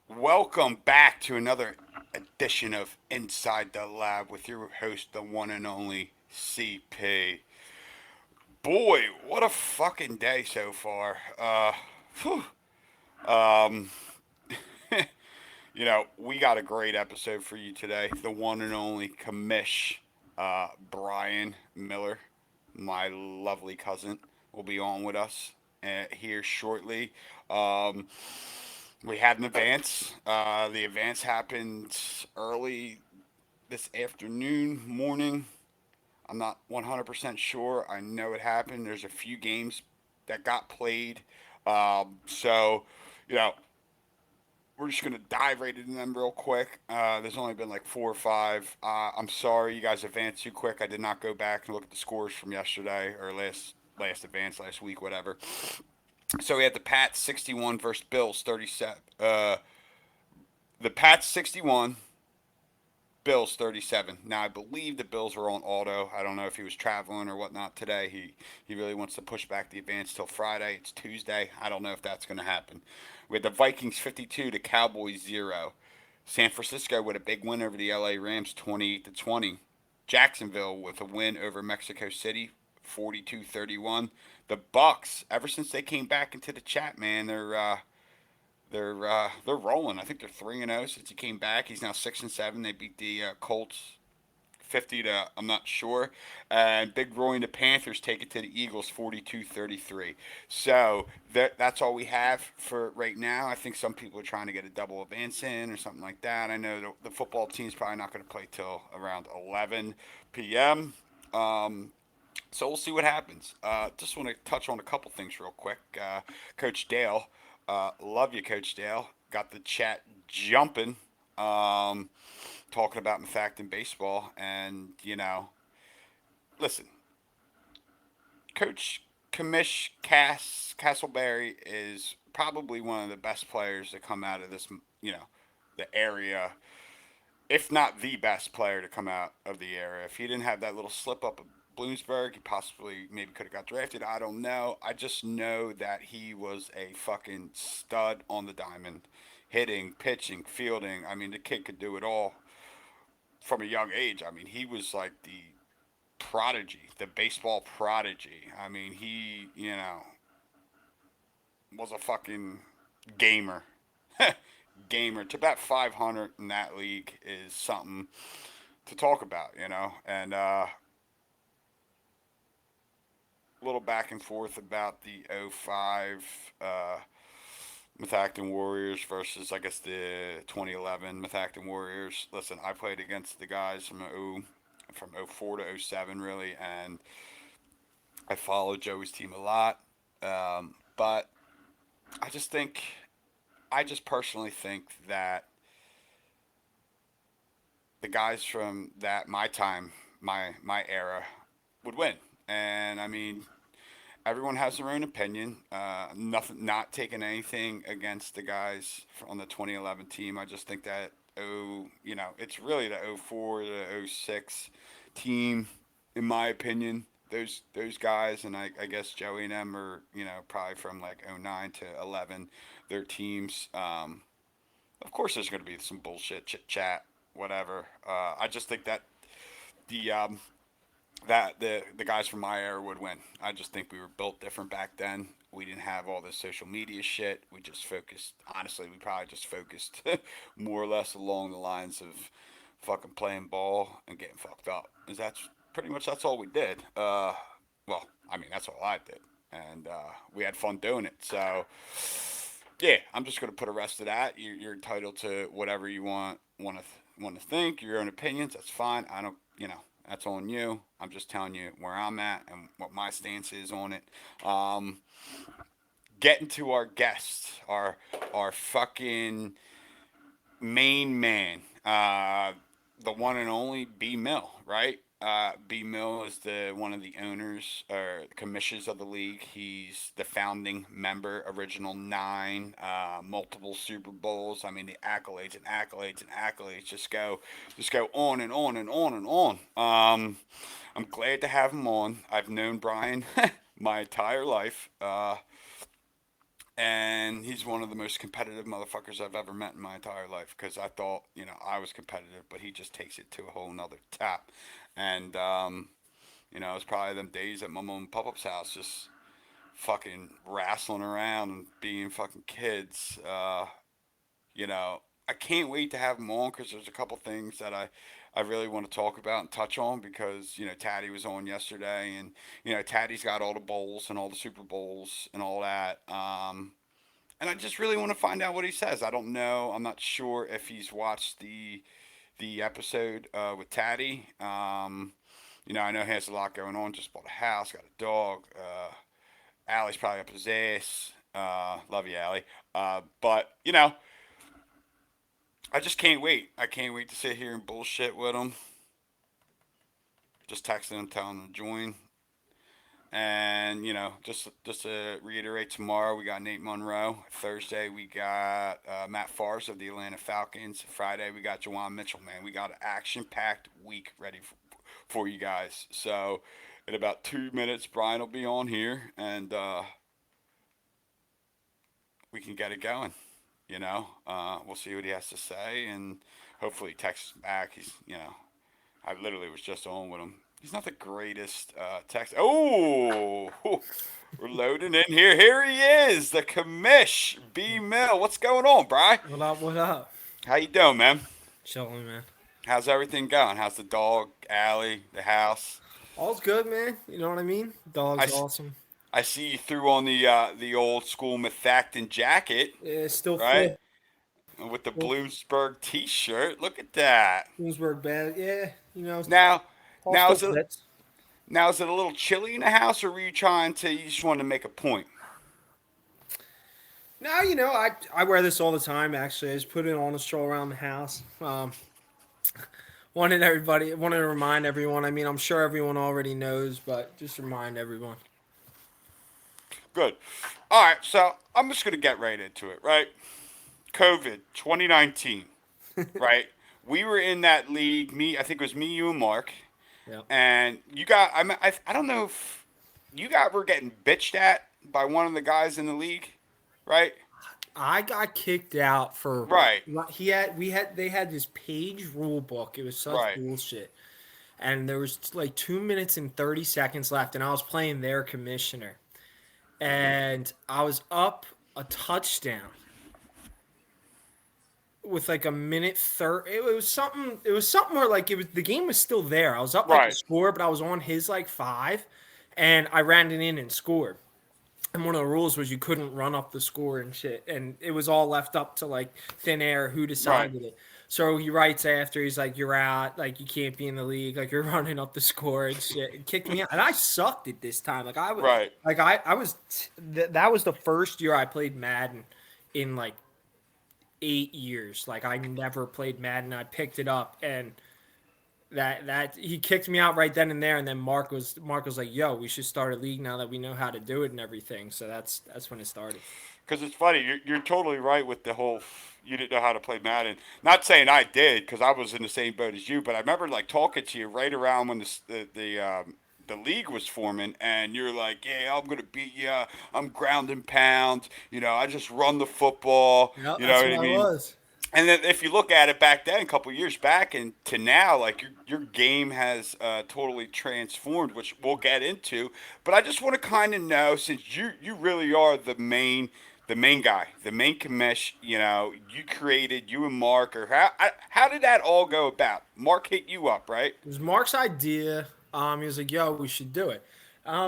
Welcome back to another edition of Inside the Lab with your host, the one and only CP. Boy, what a fucking day so far. Whew. Um, we got a great episode for you today. The one and only Commish, Brian Miller, my lovely cousin, will be on with us here shortly. Um, we had an advance. The advance happened early this afternoon, morning. I'm not 100% sure. I know it happened. There's a few games that got played. So, you know, we're just going to dive right into them real quick. There's only been like four or five. I'm sorry you guys advanced too quick. I did not go back and look at the scores from yesterday or last advance last week, whatever. So we had the Pats 61 versus Bills 37. The Pats 61, Bills 37. Now I believe the Bills were on auto. I don't know if he was traveling or whatnot today. He really wants to push back the advance till Friday. It's Tuesday. I don't know if that's going to happen. We had the Vikings 52 to Cowboys 0. San Francisco with a big win over the LA Rams 28-20. Jacksonville with a win over Mexico City 42-31. The Bucks, ever since they came back into the chat, man, they're rolling. I think they're 3-0 since he came back. He's now 6-7. They beat the Colts 50 to I'm not sure. And Big Roy and the Panthers take it to the Eagles 42-33. So that's all we have for right now. I think some people are trying to get a double advance in or something like that. I know the football team's probably not going to play till around 11 p.m. So we'll see what happens. Just want to touch on a couple things real quick. Coach Dale, love you, Coach Dale. Got the chat jumping, talking about Methacton baseball, and listen, Coach Commish Castleberry is probably one of the best players to come out of this, the area, if not the best player to come out of the area. If he didn't have that little slip up of Bloomsburg, he possibly maybe could have got drafted. I don't know. I just know that he was a fucking stud on the diamond, hitting, pitching, fielding. I mean, the kid could do it all from a young age. I mean, he was like the prodigy, the baseball prodigy. I mean, he, was a fucking gamer. Gamer. To bat 500 in that league is something to talk about, And a little back and forth about the '05 Methacton Warriors versus, I guess, the 2011 Methacton Warriors. Listen, I played against the guys from '04 to '07, really, and I followed Joey's team a lot. But I just think, I just personally think that the guys from my time, my era, would win. And I mean, everyone has their own opinion. Nothing, not taking anything against the guys on the 2011 team. I just think that it's really the '04 to '06 team, in my opinion. Those guys, and I guess Joey and them are probably from like '09 to 11. Their teams. Of course, there's going to be some bullshit chit chat, whatever. I just think that the the guys from my era would win. I just think we were built different back then. We didn't have all this social media shit. We just focused. Honestly, we probably just focused more or less along the lines of fucking playing ball and getting fucked up. Is that's pretty much that's all we did. Well, I mean that's all I did, and we had fun doing it. So yeah, I'm just gonna put a rest of that. You're entitled to whatever you want to think. Your own opinions. That's fine. I don't. That's on you. I'm just telling you where I'm at and what my stance is on it. Um, Getting to our guests, our fucking main man, the one and only B Mill, right? B Mill is the one of the owners or commissions of the league. He's the founding member, original nine, multiple Super Bowls. I mean, the accolades and accolades and accolades just go on and on and on and on. I'm glad to have him on. I've known Brian my entire life. And he's one of the most competitive motherfuckers I've ever met in my entire life because I thought, I was competitive, but he just takes it to a whole nother tap. And, it's probably them days at my mom and pop-up's house just fucking wrestling around and being fucking kids. You know, I can't wait to have him on because there's a couple things that I really want to talk about and touch on because, Taddy was on yesterday and, Taddy's got all the bowls and all the Super Bowls and all that. And I just really want to find out what he says. I don't know. I'm not sure if he's watched the episode with Taddy. I know he has a lot going on. Just bought a house, got a dog. Allie's probably up his ass. Love you, Allie. But I just can't wait. I can't wait to sit here and bullshit with him. Just texting him, telling him to join. And just to reiterate, tomorrow we got Nate Monroe. Thursday we got Matt Farrs of the Atlanta Falcons. Friday we got Jawan Mitchell. Man, we got an action-packed week ready for you guys. So in about 2 minutes, Brian will be on here, and we can get it going. We'll see what he has to say, and hopefully he texts back. I literally was just on with him. He's not the greatest text. Oh, we're loading in here. Here he is, the commish, B Mill. What's going on, Bri? What up? What up? How you doing, man? Chilling, man. How's everything going? How's the dog, Allie, the house? All's good, man. You know what I mean? Dog's I, awesome. I see you threw on the old school Methacton jacket, Yeah, it's still right? full. With the Full Bloomsburg T-shirt. Look at that. Bloomsburg bad. Yeah, Now, all now still is it fits. now is it a little chilly in the house, or were you just wanted to make a point? Now, I wear this all the time, actually. I just put it on a stroll around the house. Wanted to remind everyone. I mean, I'm sure everyone already knows, but just remind everyone. Good. All right, so I'm just gonna get right into it. Right, COVID 2019. Right, we were in that league. I think it was me, you, and Mark, Yeah. and you got. I don't know if you got were getting bitched at by one of the guys in the league, right? I got kicked out for Right, they had this page rule book. It was such right, bullshit. And there was like 2 minutes and 30 seconds left, and I was playing their commissioner, and I was up a touchdown with like a minute 30. It was something where like it was the game was still there. I was up like a right, score, but I was on his like five, and I ran it in and scored. And one of the rules was you couldn't run up the score and shit, and it was all left up to like thin air who right, decided it. So he writes after he's like, "You're out, like you can't be in the league, like you're running up the score and shit." It kicked me out, and I sucked it this time. right. I was that was the first year I played Madden in like 8 years. Like I never played Madden. I picked it up, and that he kicked me out right then and there. And then Mark was like, "Yo, we should start a league now that we know how to do it and everything." So that's when it started. Because it's funny, you're totally right with the whole. You didn't know how to play Madden. Not saying I did, because I was in the same boat as you. But I remember like talking to you right around when the league was forming, and you're like, "Yeah, I'm gonna beat you. I'm ground and pound. I just run the football. Yep, You know that's what what I I mean?" was. And then if you look at it back then, a couple years back, and to now, like your game has totally transformed, which we'll get into. But I just want to kind of know, since you really are the main guy, the main commish. You created you and Mark, or how did that all go about? Mark hit you up, right? It was Mark's idea. He was like, "Yo, we should do it." And I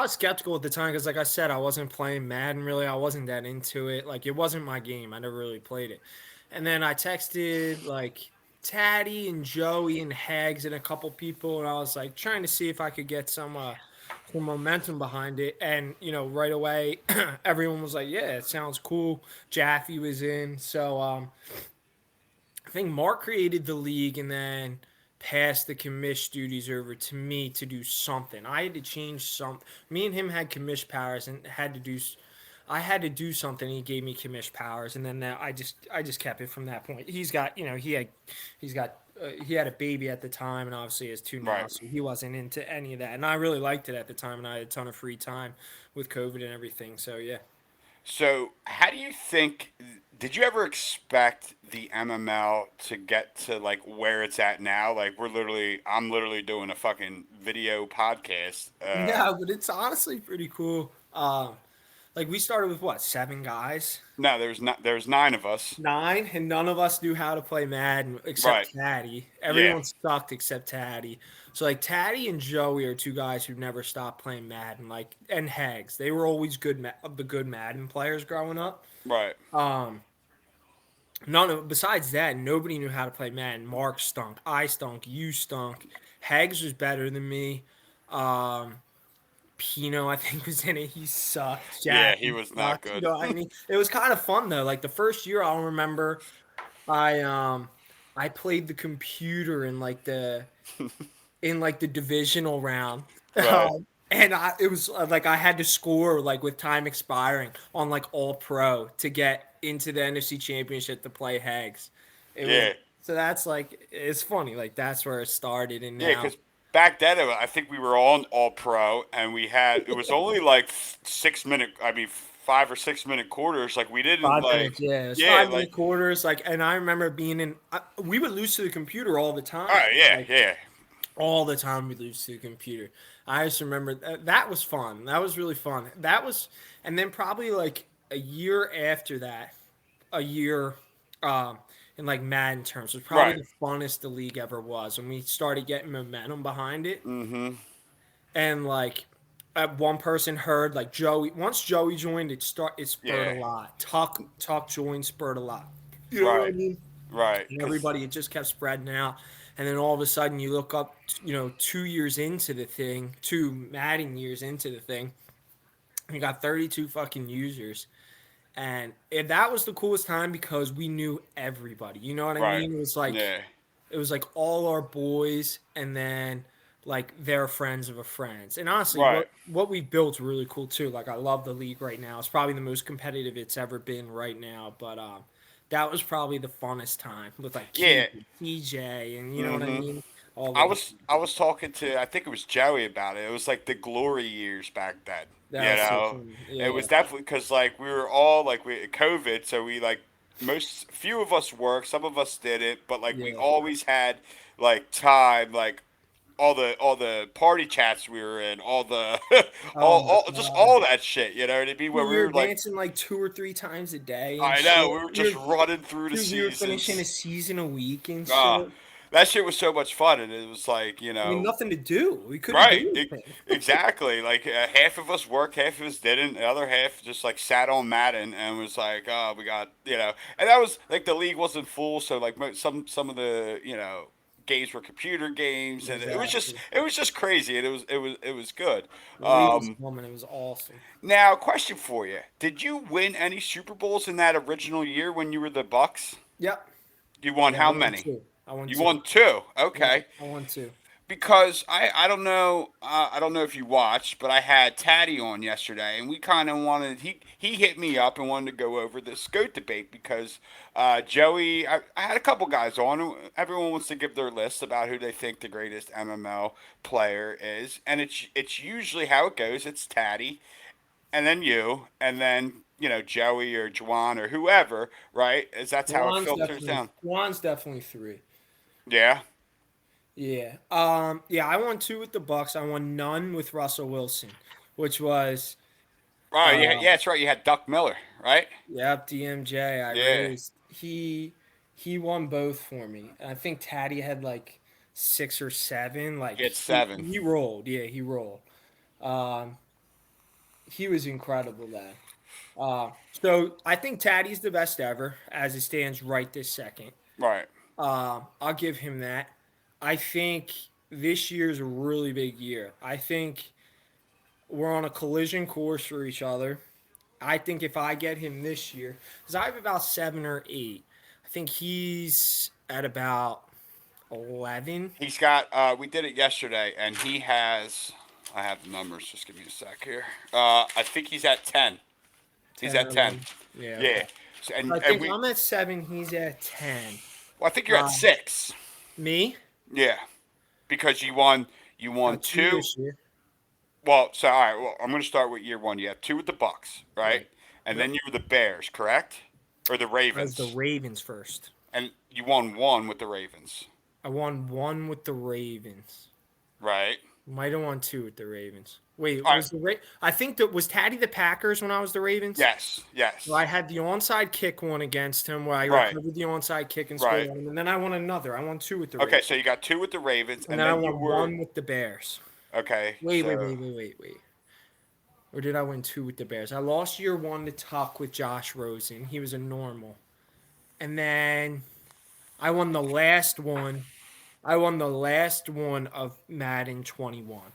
was skeptical at the time because, like I said, I wasn't playing Madden really. I wasn't that into it. Like, it wasn't my game. I never really played it. And then I texted like Taddy and Joey and Hags and a couple people, and I was like trying to see if I could get some momentum behind it. And right away, everyone was like, "Yeah, it sounds cool." Jaffe was in, so I think Mark created the league and then passed the commish duties over to me to do something. I had to change some. Me and him had commish powers and had to do. I had to do something. He gave me commish powers, and then I just kept it from that point. He's got he had a baby at the time, and obviously he has two now, Right. so he wasn't into any of that. And I really liked it at the time, and I had a ton of free time with COVID and everything. So yeah. So, how do you think? Did you ever expect the MML to get to like where it's at now? Like I'm literally doing a fucking video podcast. Yeah, but it's honestly pretty cool. Like we started with what, 7 guys? No, there's 9 of us. 9, and none of us knew how to play Madden Right. except Taddy. Yeah. Everyone sucked except Taddy. So like Taddy and Joey are 2 guys who never stopped playing Madden. Like, and Hags, they were always the good Madden players growing up. Right. Um, none of besides that, nobody knew how to play Madden. Mark stunk, I stunk, you stunk. Hags was better than me. Um, Pino, I think, was in it. He sucked. Yeah, Jack, he he was not sucked. You good. know, I mean, it was kind of fun though. Like the first year, I'll remember I I played the computer in like the divisional round. Right. And it was like I had to score like with time expiring on like all pro to get into the NFC Championship to play Hags. It was Yeah. so that's like it's funny like that's where it started and Yeah, now because back then I think we were all pro, and we had it was only like 6 minute. I mean, 5 or 6 minute quarters. Like we didn't 5 minutes, like. yeah, it's Yeah. 5 minute Like. quarters. Like, and I remember being we would lose to the computer all the All time. right. Yeah. Like Yeah. all the time we lose to the computer. I just remember that was fun. That was really fun. That was, and then probably like a year after that, a year, um, in like Madden terms was probably Right. the funnest the league ever was when we started getting momentum behind it. Mm-hmm. And like, one person heard like Joey. Once Joey joined, it spurred a Yeah. lot. Tuck joined spurred a lot. You know what I Right. mean? Right. And Because. everybody, it just kept spreading out. And then all of a sudden, you look up, 2 years into the thing, 2 Madden years into the thing, you got 32 fucking users. And that was the coolest time because we knew everybody. You know what I Right. mean? Yeah. It was like all our boys, and then like their friends of a friends. And honestly, Right. what we built really cool too. Like I love the league right now. It's probably the most competitive it's ever been right now. But that was probably the funnest time with like Yeah. Keith and TJ, and you know what I Mm-hmm. mean. All I the was I was talking to I think it was Joey about it. It was like the glory years back then. You that was so know, fun. it Yeah, was definitely because like we were all like we COVID, so we like most few of us worked, some of us did it, but like we yeah. always had like time, like all the party chats we were in, all the Oh my just god. all that shit. You know what I mean? Where Dude, we we were were like, dancing like 2 or 3 times a day and I shit. know we were just running through the Dude, we were finishing a seasons. season a week and Ah, shit. that shit was so much fun, and it was like I mean, nothing to do. We couldn't right, do anything. exactly. Like half of us worked, half of us didn't. The other half just like sat on Madden and was like, "Oh, we got," And that was like the league wasn't full, so like some of the games were computer games, and Exactly. it was just crazy, and it was good. The league was Um, coming. It was awesome. Now, question for you: did you win any Super Bowls in that original year when you were the Bucks? Yep. You won Yeah, I how won many? two. I won You two. won two. Yeah, Okay. I won two. Because I don't know if you watched, but I had Taddy on yesterday, and we kind of wanted he hit me up and wanted to go over the goat debate because Joey I had a couple guys on. Everyone wants to give their list about who they think the greatest MML player is, and it's usually how it goes. It's Taddy, and then you, and then Joey or Juwan or whoever, right? Is that's how it filters down. Juan's definitely three. Yeah. Yeah. Yeah, I won two with the Bucks. I won none with Russell Wilson, which was Oh, yeah, uh yeah, that's right. You had Duck Miller, right? yep, DMJ. I Yeah. raised he won both for me. I think Taddy had like 6 or 7. Like Get seven. he rolled. Yeah, he rolled. Um he was incredible then. So I think Taddy's the best ever as it stands right this second. Right. I'll give him that. I think this year's a really big year. I think we're on a collision course for each other. I think if I get him this year, because I have about 7 or 8, I think he's at about 11. He's got. We did it yesterday, and he has. I have the numbers. Just give me a sec here. I think he's at 10. He's 10 or at 10. 11. Yeah, Yeah. okay. So, So I and think we. I'm at 7. He's at 10. Well, I think you're at Um, 6. Me Yeah, because you won got two two. this year. Well, so all right. Well, I'm going to start with year one. You have two with the Bucks, right? Right. And Yep. then you were the Bears, correct? Or the I was the Ravens, Ravens first. and you won one with the Ravens, I won one with the Ravens. right? Might have won two with the Ravens. Wait, All right. was the I think that was Taddy the Packers when I was the Ravens. Yes, So I yes, had the onside kick one against him where I right, recovered the onside kick and scored right. on him, and then I won another. I won two with the Okay, Ravens, so you got two with the Ravens, and and then I then you won were one with the Bears. okay. Wait, wait, So wait, wait, wait, wait. Or did I win two with the Bears? I lost year one to Tuck with Josh Rosen. He was a normal. And then I won the last one. I won the last one of Madden 21.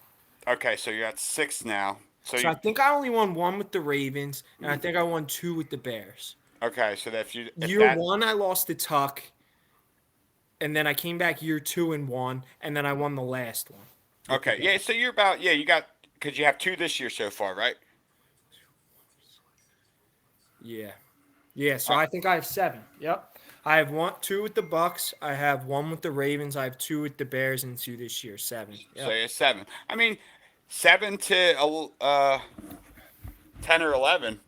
okay, so you're at six now. So So you I think I only won one with the Ravens, and I think I won two with the Bears. okay? So that if Year that one, I lost to Tuck, and then I came back year two and won, and then I won the last one with the okay, yeah. Bears. So you're about yeah. You got because you have two this year so far, right? Yeah. Yeah, so Uh, I think I have seven. Yep. I have one, two with the Bucks. I have one with the Ravens. I have two with the Bears and two this year. Seven. so Yep. you're seven. I mean, 7 to 10 or 11.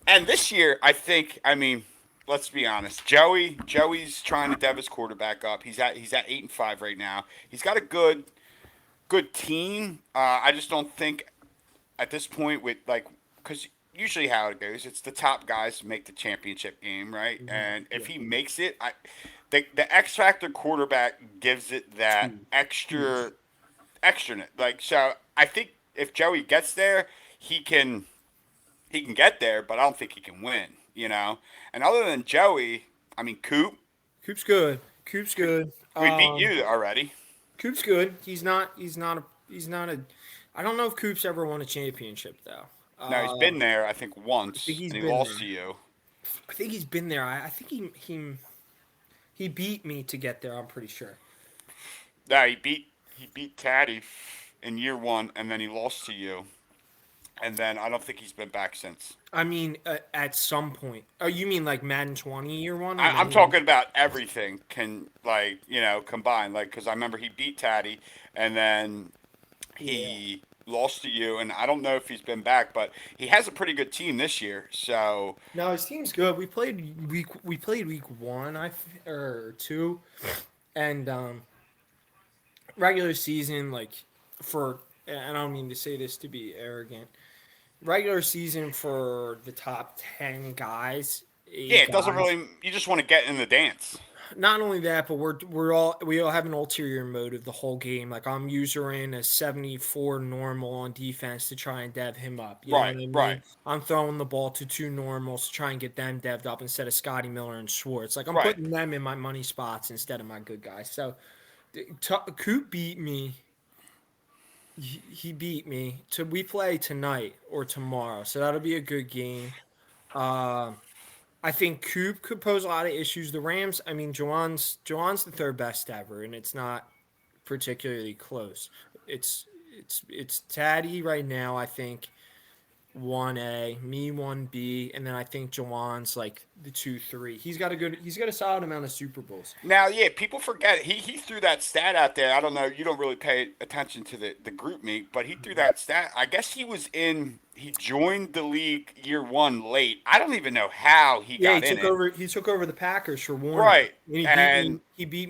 And this year, I think. I mean, let's be honest. Joey's trying to dev his quarterback up. He's at 8-5 right now. He's got a good team. I just don't think at this point with like because usually how it goes, it's the top guys make the championship game, right? And if Yeah. he makes it, the X factor quarterback gives it that Two. Huge. extra. Like so, I think if Joey gets there, he can he can get there, but I don't think he can win. And other than Joey, I mean Coop's good. Coop's good. we beat you already. Coop's good. He's not. He's not a. He's not a. I don't know if Coop's ever won a championship though. Now he's been there, I think, I think once, he's and he been lost to there. you. I think he's been there. I think he beat me to get there. I'm pretty sure. Yeah, he beat Taddy in year one, and then he lost to you, and then I don't think he's been back since. I mean, at some point. Oh, you mean like Madden 20 year one or I'm Madden? talking about everything can like combined like because I remember he beat Taddy, and then Yeah. he lost to you, and I don't know if he's been back, but he has a pretty good team this year. So No, his team's good. We played week one, or two, and regular season for. And I don't mean to say this to be arrogant. Regular season for the top 10 guys, yeah, eight it doesn't guys. really. You just want to get in the dance. Not only that, but we all have an ulterior motive the whole game. Like I'm using a 74 normal on defense to try and dev him up. You know Right, what I right, mean? I'm throwing the ball to two normals to try and get them devved up instead of Scotty Miller and Schwartz. Like I'm right. putting them in my money spots instead of my good guys. So Coop beat me. He beat me. We play tonight or tomorrow, so that'll be a good game. Um, I think Coop could pose a lot of issues. The Rams, I mean, Juwan's the third best ever, and it's not particularly close. It's Taddy right now. I think 1A, me 1B, and then I think Juwan's like the 2-3. He's got a solid amount of Super Bowls. Now, yeah, people forget he threw that stat out there. I don't know, you don't really pay attention to the group meet, but he threw that stat. I guess he joined the league year one late. I don't even know how he Yeah, he got in took it. over. He took over the Packers for Warner, Right, and he beat and me. He beat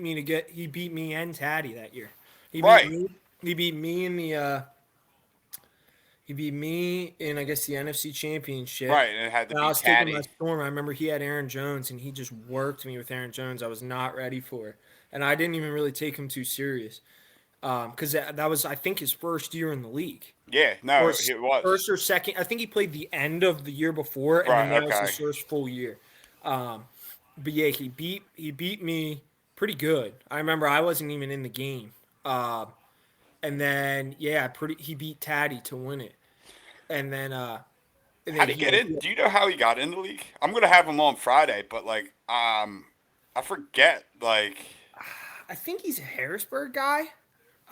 me and Taddy that year. He beat right, me. He beat me in the. He beat me in, I guess, the NFC Championship. right, and it had to And I be was taking my Taddy. storm. I remember he had Aaron Jones, and he just worked me with Aaron Jones. I was not ready for it, and I didn't even really take him too serious because that was, I think, his first year in the league, Yeah, or no, it was. first or second. I think he played the end of the year before, and then Right, that was okay. his first full year. Um, but yeah, he beat me pretty good. I remember I wasn't even in the game, and then yeah, pretty he beat Taddy to win it, and then How did he get in? Do you know how he got in the league? I'm gonna have him on Friday, but like, I forget. Like, I think he's a Harrisburg guy.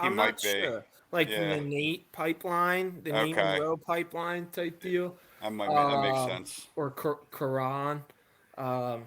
he I'm not might be. sure. Like from Yeah. the Nate pipeline, the Nate Okay. Monroe pipeline type deal, That makes sense. or Quran. Um,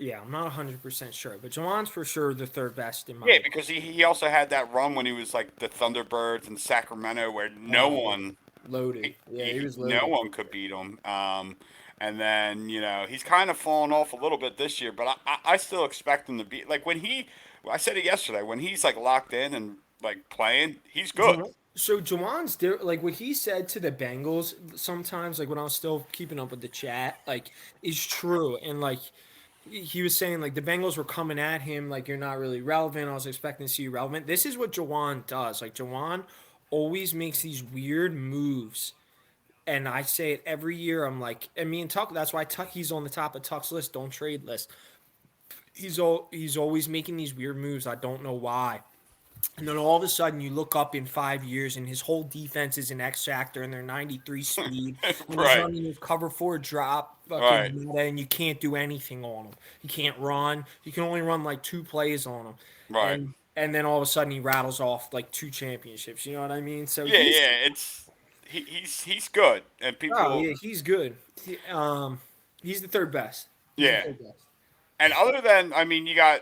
Yeah, I'm not 100% sure, but Jawan's for sure the third best in Yeah, my. because he also had that run when he was like the Thunderbirds in Sacramento, where no Oh yeah, one loaded. Yeah, he was no loaded. one could beat him. And then he's kind of fallen off a little bit this year, but I still expect him to be like when he. I said it yesterday when he's like locked in and like playing, he's good. So Jawan's like what he said to the Bengals sometimes, like when I was still keeping up with the chat, like is true. And like he was saying, like the Bengals were coming at him, like you're not really relevant. I was expecting to see you relevant. This is what Jawan does. Like Jawan always makes these weird moves. And I say it every year. I'm like, and me and Tuck. That's why Tuck. He's on the top of Tuck's list. Don't trade list. He's always making these weird moves. I don't know why. And then all of a sudden, you look up in 5 years, and his whole defense is an X factor, and they're 93 speed, and he's Right, running his cover four drop fucking right, meta, and you can't do anything on him. You can't run. You can only run like two plays on him, right. and then all of a sudden he rattles off like two championships. You know what I mean? So Yeah, he's yeah. He's good, and oh people. yeah, he's good. He's the third best. He's the Yeah, third best. and other than I mean, you got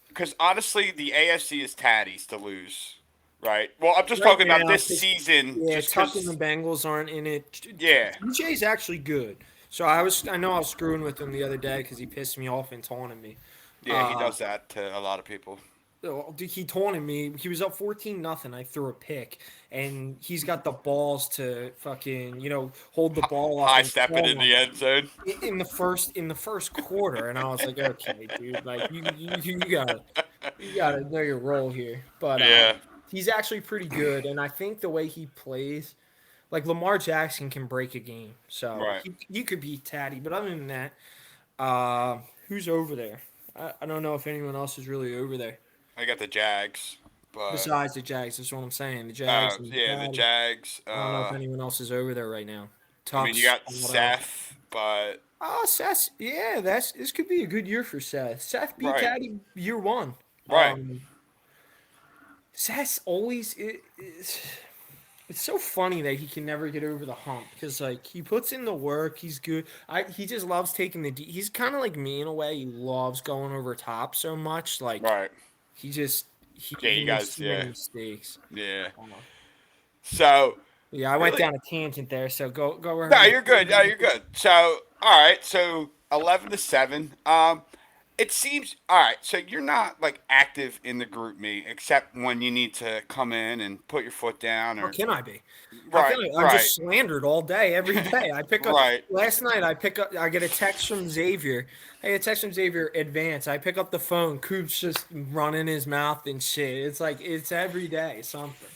because honestly, the AFC is Taddy's to lose, right? Well, I'm just Right talking about now, this season, yeah, just Tuck and the because. Bengals aren't in it. Yeah, TJ's actually good. So I know I was screwing with him the other day because he pissed me off and taunted me. yeah, he Uh, does that to a lot of people. he taunted me. He was up 14-0. I threw a pick, and he's got the balls to fucking hold the ball up High and stepping in call the end zone. in the first quarter. And I was like, okay, dude, like you gotta know your role here. But Yeah, he's actually pretty good, and I think the way he plays. Like Lamar Jackson can break a game, so right. he could beat Taddy. But other than that, who's over there? I don't know if anyone else is really over there I got the Jags, but besides the Jags. That's what I'm saying. The Jags and yeah, the Taddy. Jags. I don't know if anyone else is over there right now. I mean, you Tux, got what else? Seth, but Oh, Seth. Yeah, this could be a good year for Seth. Seth beat right, Taddy year one. right. Seth's always it's so funny that he can never get over the hump because like he puts in the work, he's good. He just loves taking he's kind of like me in a way. He loves going over top so much. Like Right. he just Yeah, he you makes guys. too many Yeah, mistakes. yeah. Uh, So yeah, I went really, down a tangent there. So go no, ahead. you're good. No, you're good. So all right. So 11-7. It seems all right. So you're not like active in the group meet except when you need to come in and put your foot down How or can I be? How right, can I? I'm right, just slandered all day, every day. I pick up. right, Last night, I pick up. I get a text from Xavier. Hey, a text from Xavier. Advance. I pick up the phone. Coop's just running his mouth and shit. It's like it's every day something.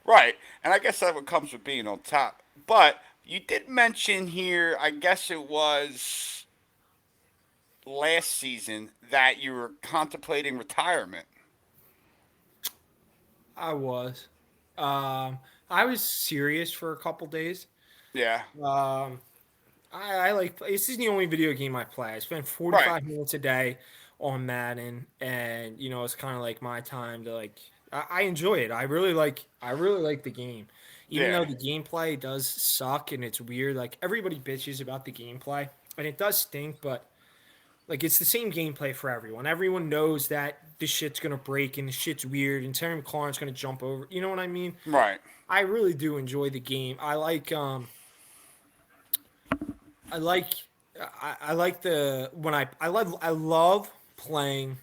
right. And I guess that what comes with being on top. But you did mention here. I guess it was last season that you were contemplating retirement. I was. I was serious for a couple days. Yeah. Um, I like this is the only video game I play. I spend Right. 45 minutes a day on Madden, and it's kind of like my time to like. I enjoy it. I really like the game, even Yeah. though the gameplay does suck and it's weird. Like everybody bitches about the gameplay, and it does stink, but like it's the same gameplay for everyone. Everyone knows that this shit's gonna break and the shit's weird, and Terry McLaurin's gonna jump over. You know what I mean? Right. I really do enjoy the game. I like I like the when I love playing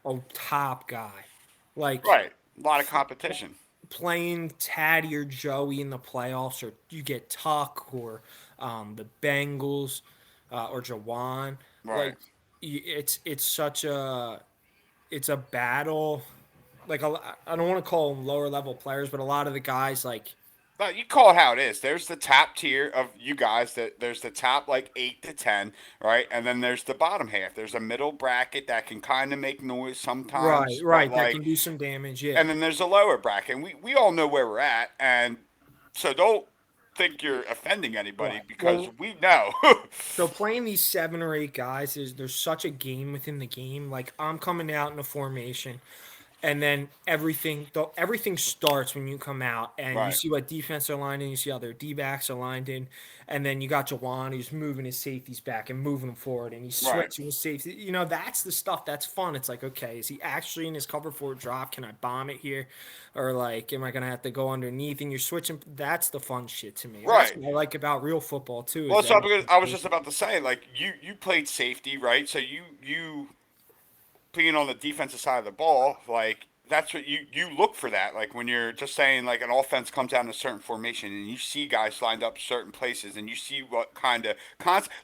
a top guy. Like Right. A lot of competition. playing Taddy or Joey in the playoffs, or you get Tuck or the Bengals or Jawan. Right. Like it's such a it's a battle. Like I don't want to call them lower level players, but a lot of the guys like But you call it how it is. There's the top tier of you guys. That there's the top like 8 to 10, right? And then there's the bottom half. There's a middle bracket that can kind of make noise sometimes, but that like, can do some damage. Yeah. and then there's a lower bracket. And we all know where we're at, and so don't think you're offending anybody Right. because Well, we know. so playing these 7 or 8 guys is there's such a game within the game. Like I'm coming out in a formation. and then everything starts when you come out and you Right. see what defense are lined in, you see how their D backs are lined in, and then you got Jawan who's moving his safeties back and moving them forward, and he's Right. switching his safety. You know, that's the stuff that's fun. It's like, okay, is he actually in his cover four drop? Can I bomb it here, or like, am I gonna have to go underneath? And you're switching. That's the fun shit to me. That's Right. what I like about real football too. Is Well, that so because I was just about to say, like you played safety, right? So you being on the defensive side of the ball, like that's what you look for that. Like when you're just saying like an offense comes out in a certain formation and you see guys lined up certain places and you see what kind of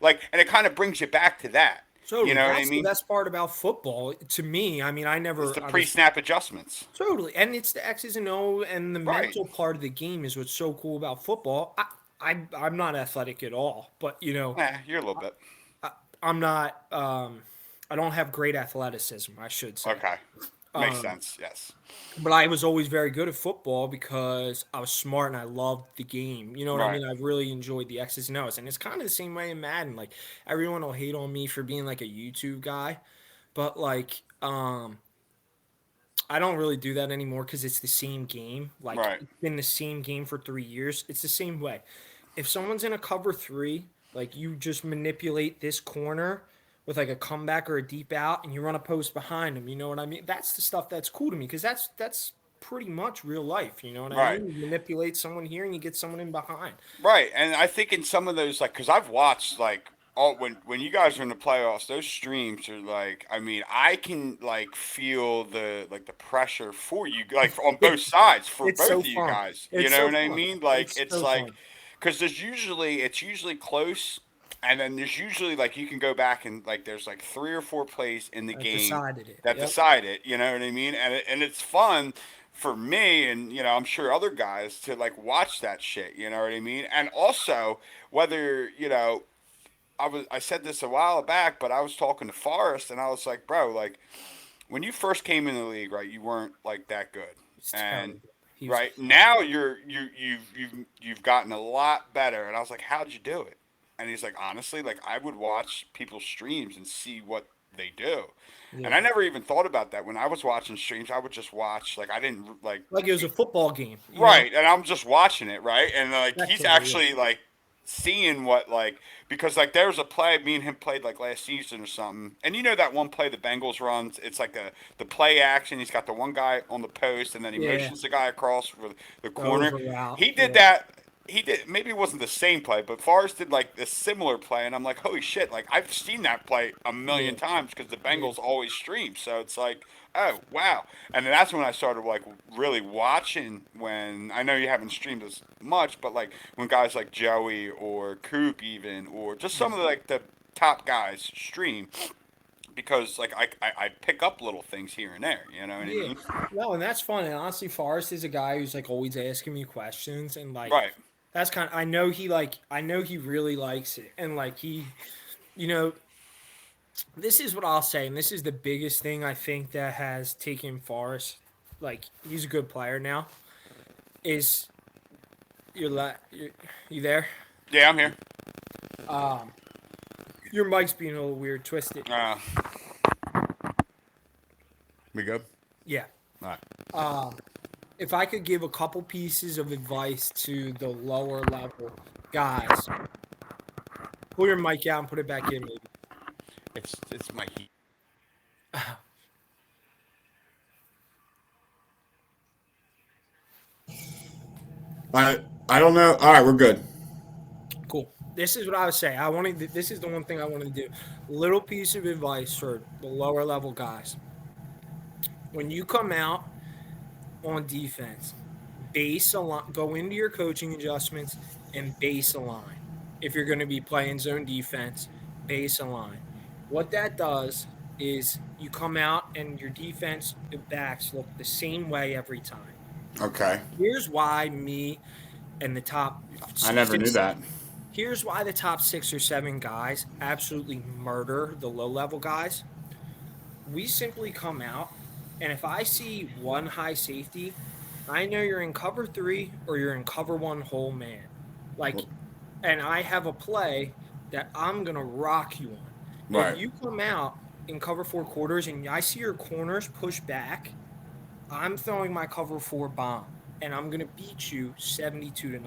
like and it kind of brings you back to that. You totally. know what I That's the mean? best part about football to me. I mean, It's the I was pre-snap adjustments. totally, and it's the X's and O, and the Right. mental part of the game is what's so cool about football. I'm not athletic at all, but you know, You're a little bit. I'm not. I don't have great athleticism, I should say. Okay. Makes sense. Yes. But I was always very good at football because I was smart and I loved the game. You know what I Right. mean? I really enjoyed the X's and O's, and it's kind of the same way in Madden. Like everyone will hate on me for being like a YouTube guy, but like I don't really do that anymore because it's the same game. Like Right. it's been the same game for 3 years. It's the same way. If someone's in a cover three, like you just manipulate this corner with like a comeback or a deep out, and you run a post behind them. You know what I mean? That's the stuff that's cool to me because that's pretty much real life. You know what I Right. mean? You manipulate someone here and you get someone in behind. Right, and I think in some of those, like, because I've watched like all when you guys are in the playoffs, those streams are like, I mean, I can like feel the pressure for you, like on both sides for It's both so of you fun. guys. You It's know so what I fun. mean? Like, It's it's so like, fun. because it's usually close, and then there's usually like you can go back and like there's like 3 or 4 plays in the I game decided it. that Yep. decide it. You know what I mean? And it's fun for me and I'm sure other guys to like watch that shit, you know what I mean? And also whether, I said this a while back, but I was talking to Forrest and I was like, bro, like when you first came in the league, right, you weren't like that good. It's And terrible. He was right, now horrible. you've gotten a lot better. And I was like, how'd you do it? And he's like, honestly, like I would watch people's streams and see what they do. And I Yeah. never even thought about that. When I was watching streams, I would just watch like I didn't like Like it was a football game, you know? right, and I'm just watching it, right? And like he's Spectator, yeah. actually like seeing what like because like there was a play me and him played like last season or something. And you know that one play the Bengals runs, it's like the play action. He's got the one guy on the post and then he Yeah. motions the guy across for the The corner. over route. He did Yeah. that he did maybe it wasn't the same play, but Forrest did like a similar play, and I'm like, holy shit! Like I've seen that play a million Yeah. times because the Yeah. Bengals always stream. So it's like, oh wow! And then that's when I started like really watching. When I know you haven't streamed as much, but like when guys like Joey or Coop even, or just some of the top guys stream, because like I pick up little things here and there. You know what I Yeah. mean? No, and that's fun. And honestly, Forrest is a guy who's like always asking me questions, and like Right. that's kind of I know he really likes it, and like you know, this is what I'll say, and this is the biggest thing I think that has taken Forrest. Like he's a good player now. Is you you there? Yeah, I'm here. Um, your mic's being a little weird, twisted. Uh, we good? Yeah. All right. If I could give a couple pieces of advice to the lower level guys, pull your mic out and put it back in, maybe. It's my heat. I don't know. All right, we're good. Cool. This is what I would say. This is the one thing I wanted to do. Little piece of advice for the lower level guys. When you come out on defense, base align, go into your coaching adjustments and base align. If you're going to be playing zone defense, base align. What that does is you come out and your defense backs look the same way every time. Okay. Here's why me and the top I never knew six, that. here's why the top 6 or 7 guys absolutely murder the low level guys. We simply come out, and if I see one high safety, I know you're in cover 3 or you're in cover 1 whole man. Like, and I have a play that I'm going to rock you on. If Right. you come out in cover 4 quarters and I see your corners push back, I'm throwing my cover four bomb, and I'm gonna beat you 72-0.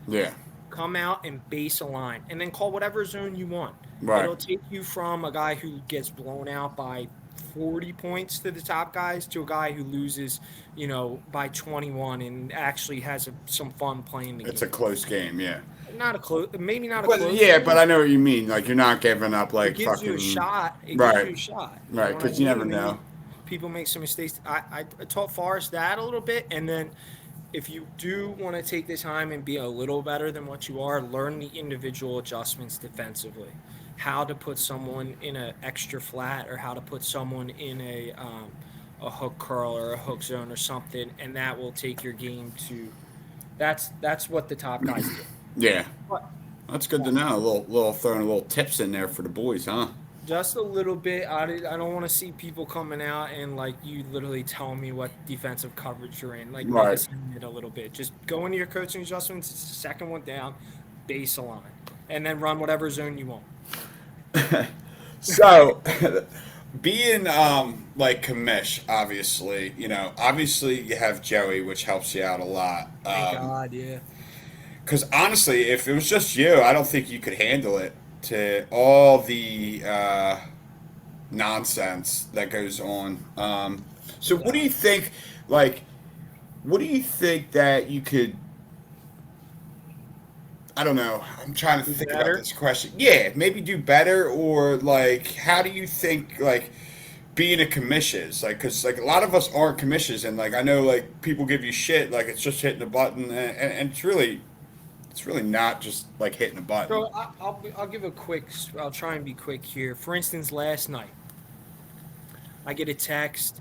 Yeah. Come out and base a line, and then call whatever zone you want. Right. It'll take you from a guy who gets blown out by 40 points to the top guys to a guy who loses, by 21 and actually has some fun playing the It's a game. close game. Yeah. Not a close, maybe not a But close yeah, but game. I know what you mean. Like you're not giving up It like gives you a fucking. shot. It gives Right. you a shot. You know Right. what I Because you never mean? know. Maybe people make some mistakes. I taught Forrest that a little bit, and then if you do want to take the time and be a little better than what you are, learn the individual adjustments defensively. How to put someone in an extra flat, or how to put someone in a hook curl or a hook zone or something, and that will take your game to. That's what the top guys do. Yeah. But That's good to know. A little throwing a little tips in there for the boys, huh? just a little bit. I don't want to see people coming out and like you literally tell me what defensive coverage you're in. Like make Right. us in it a little bit. Just go into your coaching adjustments. It's the second one down, base a line, and then run whatever zone you want. So, being like commish, obviously, obviously you have Joey, which helps you out a lot. Thank God, yeah. Because honestly, if it was just you, I don't think you could handle it to all the nonsense that goes on. So, what do you think? Like, what do you think that you could? I don't know. I'm trying to Do think about better. this question. Yeah, maybe do better, or like, how do you think like being a commish is like? Because like a lot of us aren't commissions, and like I know like people give you shit like it's just hitting a button, and it's really not just like hitting a button. So I'll give a quick. I'll try and be quick here. For instance, last night I get a text.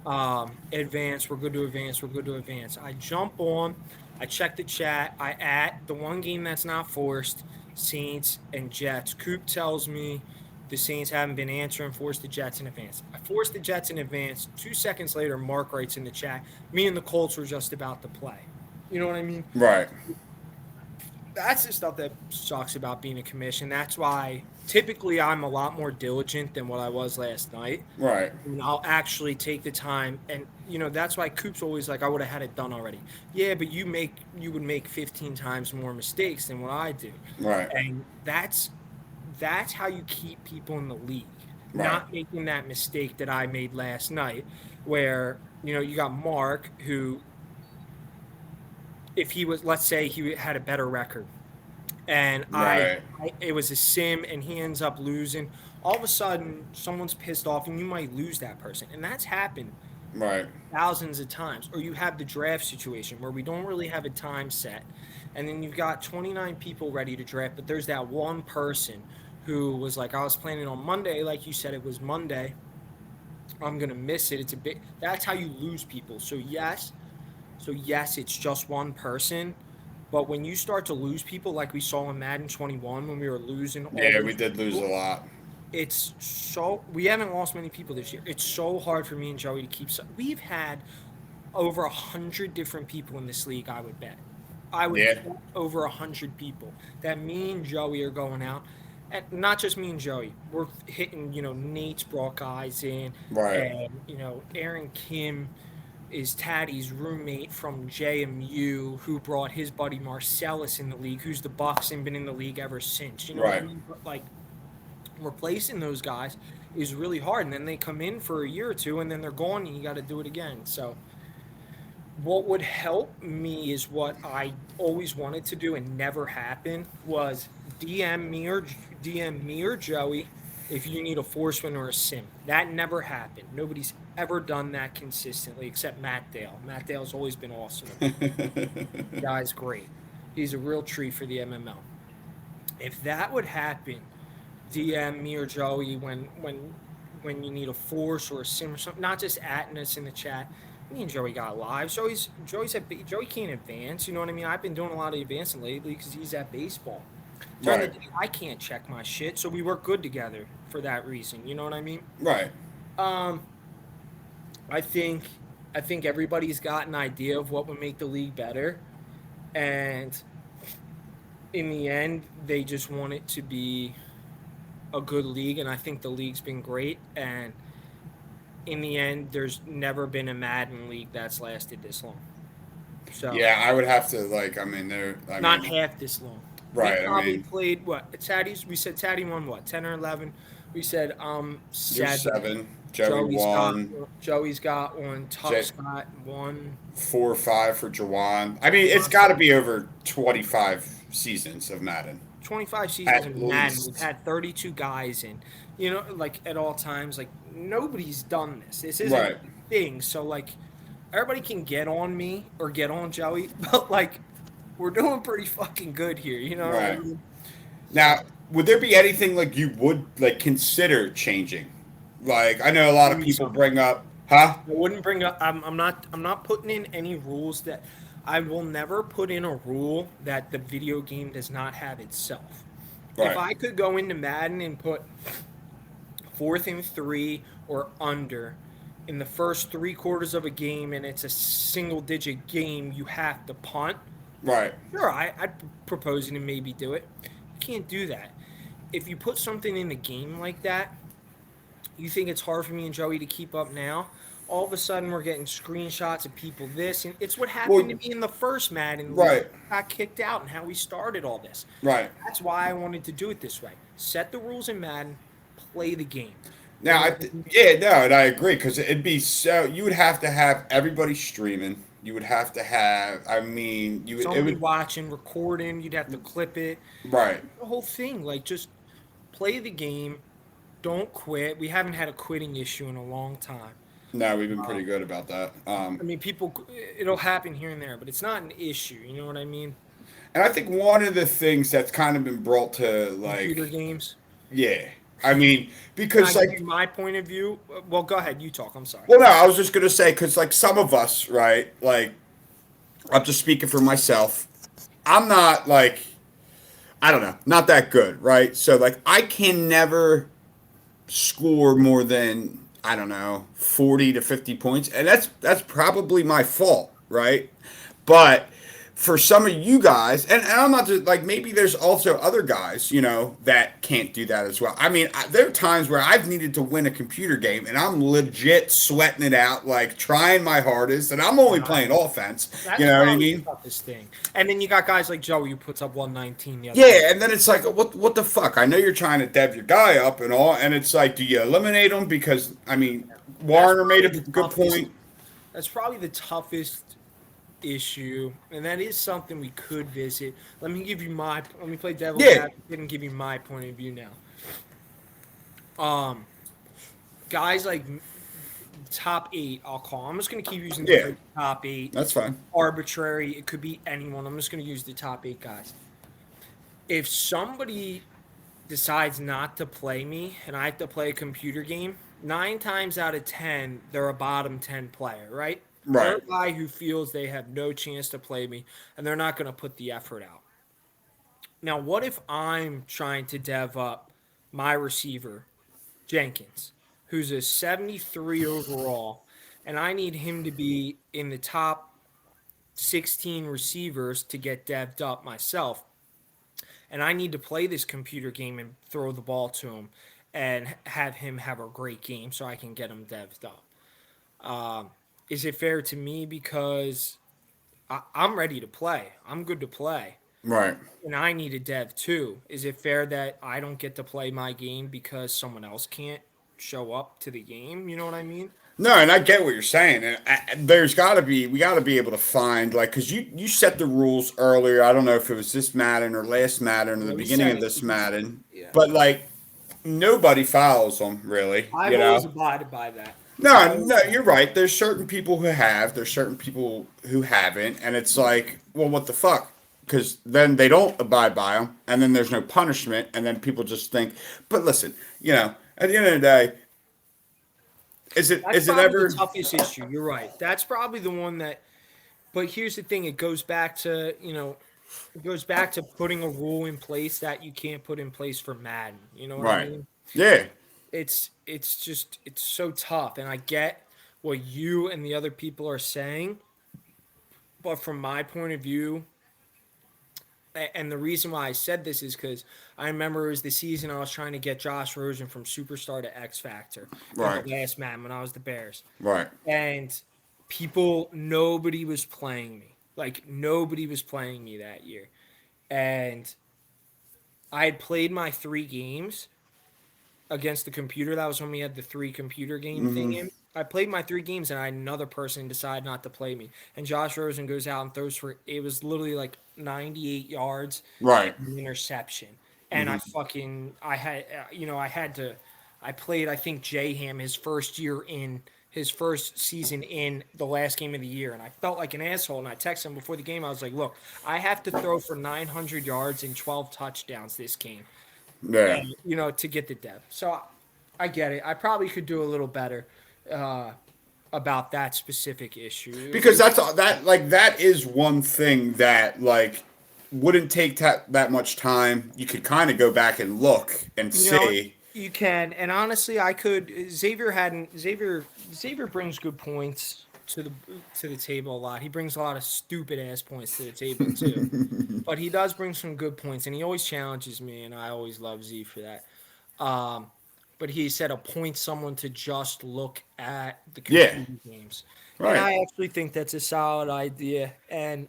Advance. We're good to advance. We're good to advance. I jump on. I check the chat. I at the one game that's not forced. Saints and Jets. Coop tells me the Saints haven't been answering. Force the Jets in advance. I force the Jets in advance. 2 seconds later, Mark writes in the chat. Me and the Colts were just about to play. You know what I mean? Right. That's the stuff that sucks about being a commission. That's why typically I'm a lot more diligent than what I was last night. Right. And I'll actually take the time, and that's why Coop's always like, I would have had it done already. Yeah, but you would make 15 times more mistakes than what I do, Right. and that's how you keep people in the league, Right. not making that mistake that I made last night, where you got Mark who, if he was, let's say he had a better record, and Right. it was a sim and he ends up losing, all of a sudden someone's pissed off and you might lose that person, and that's happened Right. thousands of times. Or you have the draft situation where we don't really have a time set, and then you've got 29 people ready to draft, but there's that one person who was like, I was planning on Monday, like you said, it was Monday, I'm gonna miss it. It's a bit, that's how you lose people. So yes, it's just one person. But when you start to lose people, like we saw in Madden 21, when we were losing all Yeah, we those did lose a people, lot. we haven't lost many people this year. It's so hard for me and Joey to keep. We've had over 100 different people in this league. I would bet. I would Yeah. bet over 100 people that me and Joey are going out, and not just me and Joey. We're hitting. Nate's brought guys in, Right. and Aaron Kim is Taddy's roommate from JMU, who brought his buddy Marcellus in the league, who's the Bucks and been in the league ever since. You know what I Right. mean? But like, replacing those guys is really hard, and then they come in for a year or two, and then they're gone, and you got to do it again. So, what would help me is what I always wanted to do and never happened was DM me or Joey if you need a force win or a sim. That never happened. Nobody's ever done that consistently except Matt Dale. Matt Dale's always been awesome about it. The guy's great. He's a real treat for the MML. If that would happen, DM me or Joey when you need a force or a sim or something. Not just atting us in the chat. Me and Joey got live. Joey can't advance. You know what I mean? I've been doing a lot of advancing lately because he's at baseball. During the Right. day, I can't check my shit, so we work good together for that reason. You know what I mean? Right. Um, I think I think everybody's got an idea of what would make the league better, and in the end, they just want it to be a good league, and I think the league's been great. And in the end, there's never been a Madden league that's lasted this long. So Yeah, I would have to like. I mean, there. I not mean, half this long. We right. I probably mean, played what Taddy's. We said Taddy won what 10 or 11. We said you're 7. 7. Joey Joey's got 1. Joey's got one. Tuck's J- got one. 4 or 5 for Jawan. I mean, it's Jawan's got got to be over 25 seasons of Madden 25 seasons at in Madden. We've least. had 32 guys in. Like at all times. Like nobody's done this. This isn't Right. a thing. So like everybody can get on me or get on Joey, but like we're doing pretty fucking good here. You know what I Right. mean? Now, So. would there be anything like you would like consider changing? Like I know a lot of Doing people something. bring up, huh? I wouldn't bring up. I'm not putting in any rules that. I will never put in a rule that the video game does not have itself. If Right. I could go into Madden and put 4th and 3 or under in the first 3 quarters of a game, and it's a single-digit game, you have to punt. Right. Sure, I'd propose it and maybe do it. You can't do that. If you put something in the game like that, you think it's hard for me and Joey to keep up now? All of a sudden, we're getting screenshots of people this, and it's what happened to Well, me in the first Madden League. right. Got kicked out, and how we started all this. Right. That's why I wanted to do it this way. Set the rules in Madden, play the game. You Now, know what I mean? yeah, no, and I agree because it'd be so. You would have to have everybody streaming. You would have to have. I mean, you would. It Somebody would. watching, recording. You'd have to clip it. Right. The whole thing, like just play the game. Don't quit. We haven't had a quitting issue in a long time. No, we've been pretty good about that. I mean, people, it'll happen here and there, but it's not an issue. You know what I mean? And I think one of the things that's kind of been brought to Computer like, games. yeah, I mean, Can I because give you like, my point of view? Well, go ahead. You talk. I'm sorry. well, no, I was just gonna say because like some of us, right? Like, I'm just speaking for myself. I'm not like, I don't know, not that good, right? So like, I can never score more than I don't know 40 to 50 points, and that's probably my fault, right? But for some of you guys, and I'm not just like maybe there's also other guys, that can't do that as well. I mean, there are times where I've needed to win a computer game and I'm legit sweating it out, like trying my hardest, and I'm only playing offense. You That's know what I probably the mean? toughest thing. And then you got guys like Joey who puts up 119 the other night. Yeah, and then it's like, what the fuck? I know you're trying to dev your guy up and all, and it's like, do you eliminate him? Because I mean, That's Warner made probably a the good toughest. point. That's probably the toughest issue, and that is something we could visit. Let me give you my. Let me play devil's Yeah, advocate and give you my point of view now. Um, Guys like top 8, I'll call. I'm just gonna keep using the yeah, phrase top 8. that's fine. Arbitrary. It could be anyone. I'm just gonna use the top 8 guys. If somebody decides not to play me and I have to play a computer game, 9 times out of 10, they're a bottom 10 player, right? They're Right, a guy who feels they have no chance to play me and they're not going to put the effort out. Now, what if I'm trying to dev up my receiver, Jenkins, who's a 73 overall, and I need him to be in the top 16 receivers to get devved up myself? And I need to play this computer game and throw the ball to him and have him have a great game so I can get him devved up. Is it fair to me because I'm ready to play? I'm good to play. right. And I need a dev too. Is it fair that I don't get to play my game because someone else can't show up to the game? You know what I mean? No, and I get what you're saying. And there's got to be, we got to be able to find, like, because you set the rules earlier. I don't know if it was this Madden or last Madden or the Yeah, we beginning said of it. this Madden, Yeah. but like nobody follows them really. I've always abided by that. No, no, you're right. There's certain people who have, there's certain people who haven't, and it's like, well, what the fuck? Because then they don't abide by them, and then there's no punishment, and then people just think. But listen, at the end of the day, That's is it probably the ever toughest issue. You're right. That's probably the one that. But here's the thing: it goes back to it goes back to putting a rule in place that you can't put in place for Madden. You know what I right? mean? Yeah, It's just it's so tough, and I get what you and the other people are saying, but from my point of view, and the reason why I said this is because I remember it was the season I was trying to get Josh Rosen from Superstar to X Factor in the Right. last man when I was the Bears. Right. And nobody was playing me. Like, nobody was playing me that year. And I had played my 3 games against the computer. That was when we had the 3 computer game thing in. I played my 3 games and I had another person decide not to play me. And Josh Rosen goes out and throws for it was literally like 98 yards Right. and an interception. And I had to I played I think J Ham his first season in the last game of the year, and I felt like an asshole. And I texted him before the game. I was like, "Look, I have to throw for 900 yards and 12 touchdowns this game, Yeah. and to get the depth." So I get it. I probably could do a little better uh, about that specific issue. Because that is one thing that like wouldn't take that much time. You could kind of go back and look and You know, see. you can, and honestly, I could. Xavier brings good points to the table a lot. He brings a lot of stupid ass points to the table too, but he does bring some good points, and he always challenges me, and I always love Z for that. Um, but he said appoint someone to just look at the Yeah. computer games, and Right. I actually think that's a solid idea, and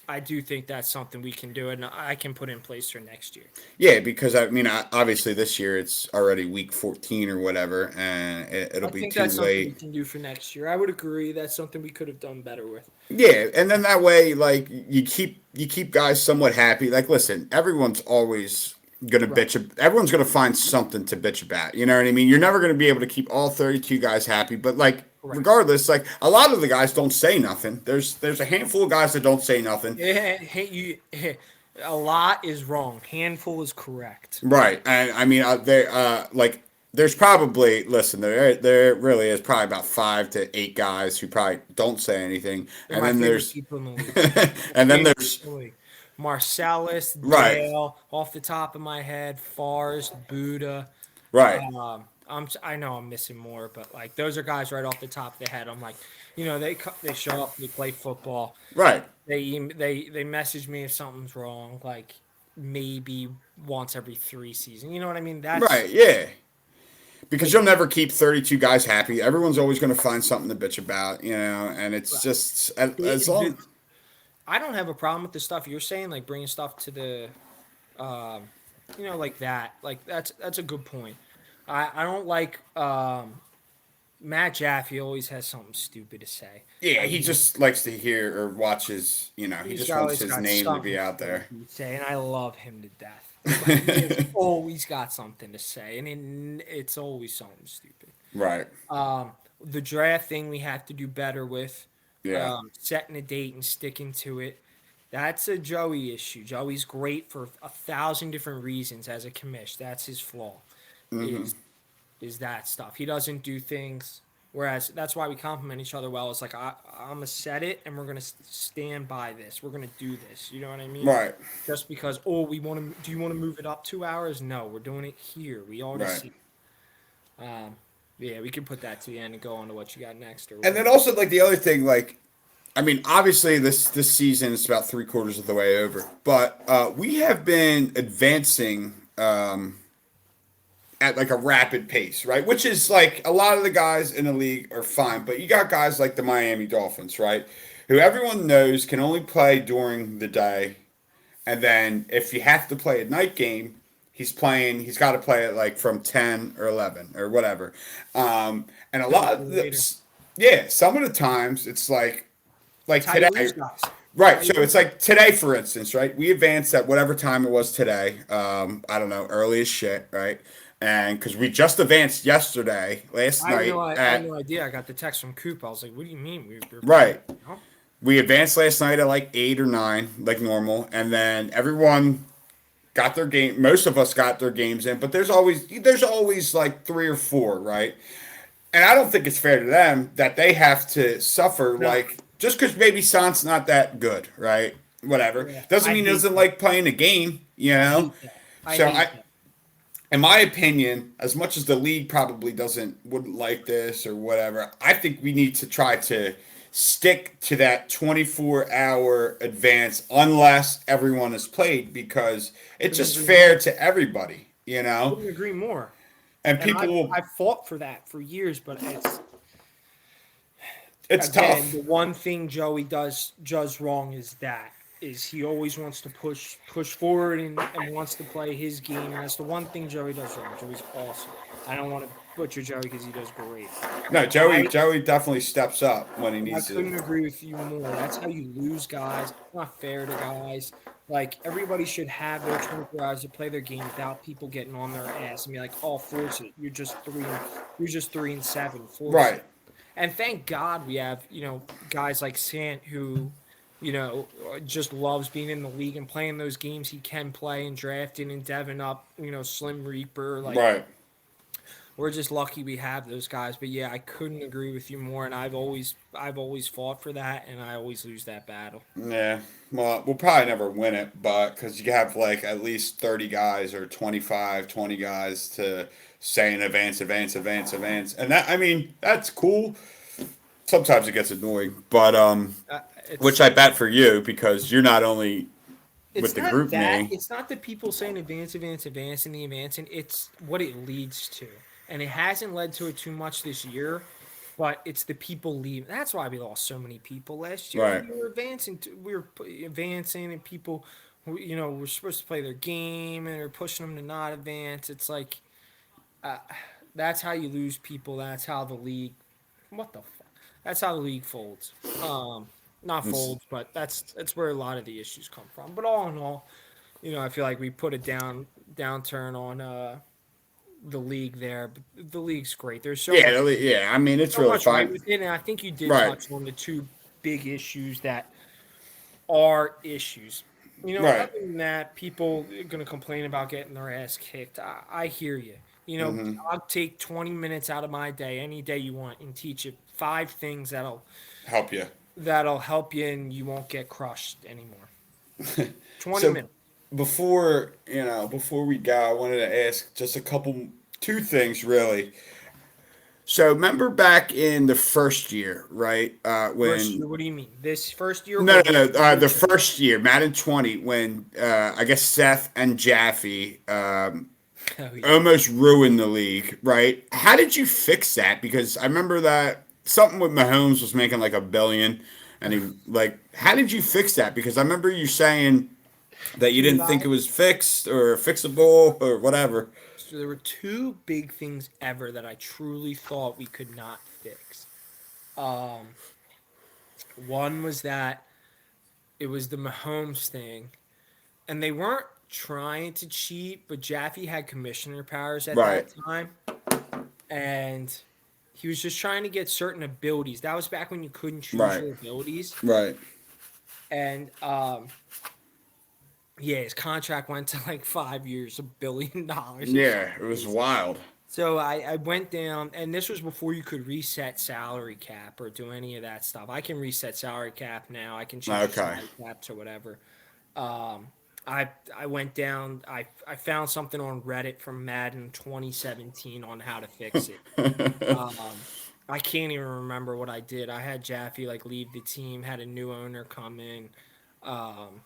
I do think that's something we can do, and I can put in place for next year. Yeah, because I mean, obviously this year it's already week 14 or whatever, and it'll I be think too that's something we late. can do for next year. I would agree. That's something we could have done better with. Yeah, and then that way, like you keep guys somewhat happy. Like, listen, everyone's always gonna Right. bitch. Everyone's gonna find something to bitch about. You know what I mean? You're never gonna be able to keep all 32 guys happy. But like, Correct. regardless, like a lot of the guys don't say nothing. There's a handful of guys that don't say nothing. Yeah, a lot is wrong. Handful is correct. Right, and I mean, they like. There's probably listen. There really is probably about 5 to 8 guys who probably don't say anything, They're and my then favorite there's people in the league. My and then favorite there's people in the league. Marcellus, right, Dale, off the top of my head, Fars, Buddha. right, I know I'm missing more, but like those are guys right off the top of the head. I'm like, they show up, they play football. right, They message me if something's wrong, like maybe once every 3 seasons. You know what I mean? That's right. Yeah, because like you'll never keep 32 guys happy. Everyone's always going to find something to bitch about, and it's right. just as long. I don't have a problem with the stuff you're saying, like bringing stuff to the, um, like that. Like that's a good point. I don't like Matt Jaffe always has something stupid to say. Yeah, Like he just likes to hear or watches. He he's just wants always his got name to be something out there. stupid to say, and I love him to death. Like he has always got something to say, and it's always something stupid. Right. The draft thing we have to do better with, Yeah. setting a date and sticking to it. That's a Joey issue. Joey's great for 1,000 different reasons as a commish. That's his flaw. Is is that stuff. He doesn't do things. Whereas that's why we compliment each other well. It's like I'm gonna set it, and we're gonna stand by this. We're gonna do this. You know what I mean? Right. Just because we want to. Do you want to move it up 2 hours? No, we're doing it here. We already Right. see. Yeah, we can put that to the end and go on to what you got next. Or And then whatever. also like the other thing, like I mean, obviously this season is about 3/4 of the way over, but we have been advancing at like a rapid pace, right? Which is like a lot of the guys in the league are fine, but you got guys like the Miami Dolphins, right? Who everyone knows can only play during the day, and then if you have to play a night game, he's got to play it like from 10 or 11 or whatever. And a lot of Later. yeah, some of the times it's like today. Tyrese guys. Right. So Tyrese. it's like today, for instance, right? We advanced at whatever time it was today. I don't know, early as shit, right? And because we just advanced yesterday, last night I had at no idea. I got the text from Coop. I was like, "What do you mean we're playing?" right. Huh? We advanced last night at like 8 or 9, like normal, and then everyone got their game. Most of us got their games in, but there's always like 3 or 4, right? And I don't think it's fair to them that they have to suffer No, like just because maybe San's not that good, right? Whatever yeah, doesn't I mean he hate doesn't that. like playing a game, you I know. hate that. I So hate that. in my opinion, as much as the league probably wouldn't like this or whatever, I think we need to try to stick to that 24-hour advance unless everyone has played because it's Couldn't just agree more. fair to everybody, you know? Couldn't agree more. And And people will, I fought for that for years, but it's it's again tough. the one thing Joey does wrong is he always wants to push forward and wants to play his game, and that's the one thing Joey does wrong. Joey's awesome. I don't want to butcher Joey because he does great. No, I Joey definitely steps up when he I needs to. couldn't agree with you more. That's how you lose guys. It's not fair to guys. Like everybody should have their 24 hours to play their game without people getting on their ass and be like, "Oh, force it. You're just 3-7. Force it." Right. And thank God we have guys like Sant who just loves being in the league and playing those games he can play and drafting and Devin up. Slim Reaper like Right. we're just lucky we have those guys. But yeah, I couldn't agree with you more, and I've always fought for that, and I always lose that battle. Yeah. Well, we'll probably never win it, but because you have like at least 30 guys or 25, 20 guys to say in advance, advance, advance, advance. And that, I mean, that's cool. Sometimes it gets annoying, but which It's I bet for you because you're not only with it's the not group that me. it's not the people saying advance, advance, advance, and the advancing. It's what it leads to, and it hasn't led to it too much this year. But it's the people leaving. That's why we lost so many people last year. Right. We were advancing, and people, were supposed to play their game, and they're pushing them to not advance. It's like uh, that's how you lose people. That's how the league. What the fuck? That's how the league folds. Not It's- folds, but that's where a lot of the issues come from. But all in all, I feel like we put a downturn on the league there. But the league's great. There's yeah, yeah. I mean, it's so really much right fine. with it, and I think you did Right. touch on the two big issues that are issues. Right. Other than that, people are going to complain about getting their ass kicked. I hear you. I'll take 20 minutes out of my day, any day you want, and teach you 5 things Help you. that'll help you, and you won't get crushed anymore. 20 So minutes. before we go, I wanted to ask just two things really. So remember back in the first year, right? First When year, what do you mean? This first year no, or no, no, the this year? first year, Madden 20, when I guess Seth and Jaffe Oh yeah. almost ruined the league, right? How did you fix that? Because I remember that something with Mahomes was making like 1 billion, and he like, how did you fix that? Because I remember you saying that you didn't think Levi. it was fixed or fixable or whatever. So there were two big things ever that I truly thought we could not fix. Um, One was that it was the Mahomes thing, and they weren't trying to cheat, but Jaffe had commissioner powers at Right, that time, and he was just trying to get certain abilities. That was back when you couldn't choose right, your abilities, right. and yeah, his contract went to like 5 years, $1 billion. It was Yeah, it was crazy. wild. So I went down, and this was before you could reset salary cap or do any of that stuff. I can reset salary cap now. I can change the Okay. salary cap to whatever. Um, I went down. I found something on Reddit from Madden 2017 on how to fix it. I can't even remember what I did. I had Jaffe like leave the team, had a new owner come in. Um,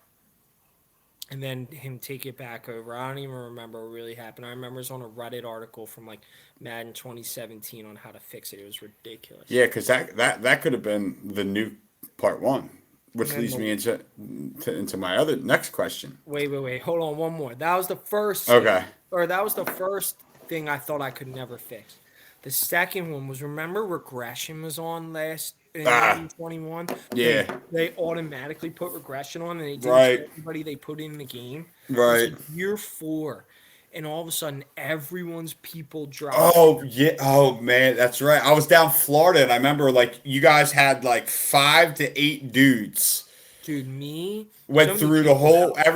and then him take it back over. I don't even remember what really happened. I remember it was on a Reddit article from like Madden 2017 on how to fix it. It was ridiculous. Yeah, because that could have been the new part one, And which then leads me into my other next question. wait, hold on, one more. That was the first thing, Okay. or that was the first thing I thought I could never fix. The second one was remember regression was on last in Ah, Madden 21. They yeah. they automatically put regression on, and they didn't tell Right. everybody they put in the game. It was Right. like year 4, and all of a sudden everyone's people dropped. Oh yeah. Oh man, that's right. I was down Florida, and I remember like you guys had like 5 to 8 dudes Dude, me, went so many through the people whole helped. So many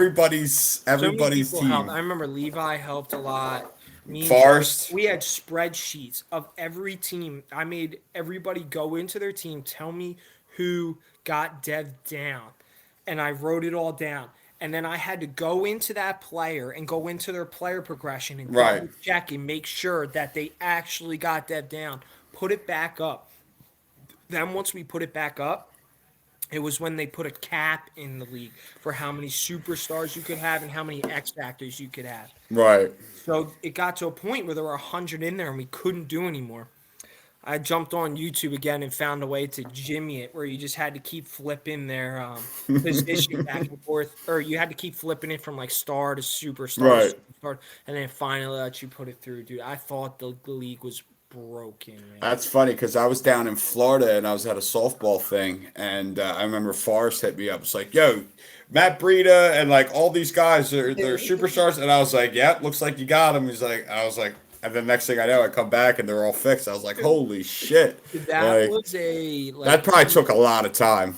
everybody's people helped. I team. remember Levi helped a lot. Me and Joey, Forest. we had spreadsheets of every team. I made everybody go into their team, tell me who got dev down, and I wrote it all down. And then I had to go into that player and go into their player progression and Right. double check and make sure that they actually got dev down. Put it back up. Then once we put it back up, it was when they put a cap in the league for how many superstars you could have and how many X factors you could have. Right. So it got to a point where there were 100 in there and we couldn't do anymore. I jumped on YouTube again and found a way to jimmy it where you just had to keep flipping their position back and forth, or you had to keep flipping it from like star to superstar Right. to superstar, and then finally let you put it through, dude. I thought the league was broken, man. That's funny because I was down in Florida and I was at a softball thing, and I remember Forrest hit me up. It's like, "Yo, Matt Breida and like all these guys they're superstars," and I was like, "Yeah, looks like you got them." He's like, I was like, and then next thing I know, I come back and they're all fixed. I was like, "Holy shit!" That Like was a that probably took a lot of time.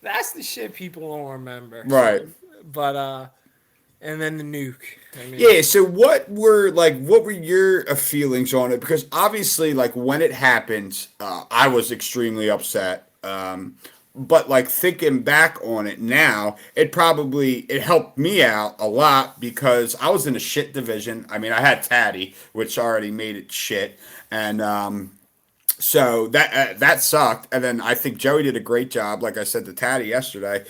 that's the shit people don't remember. Right. But and then the nuke. I mean, Yeah, so what were your feelings on it? Because obviously, like when it happened, I was extremely upset. But like thinking back on it now, it helped me out a lot because I was in a shit division. I mean, I had Taddy, which already made it shit, and so that sucked. And then I think Joey did a great job. Like I said to Taddy yesterday,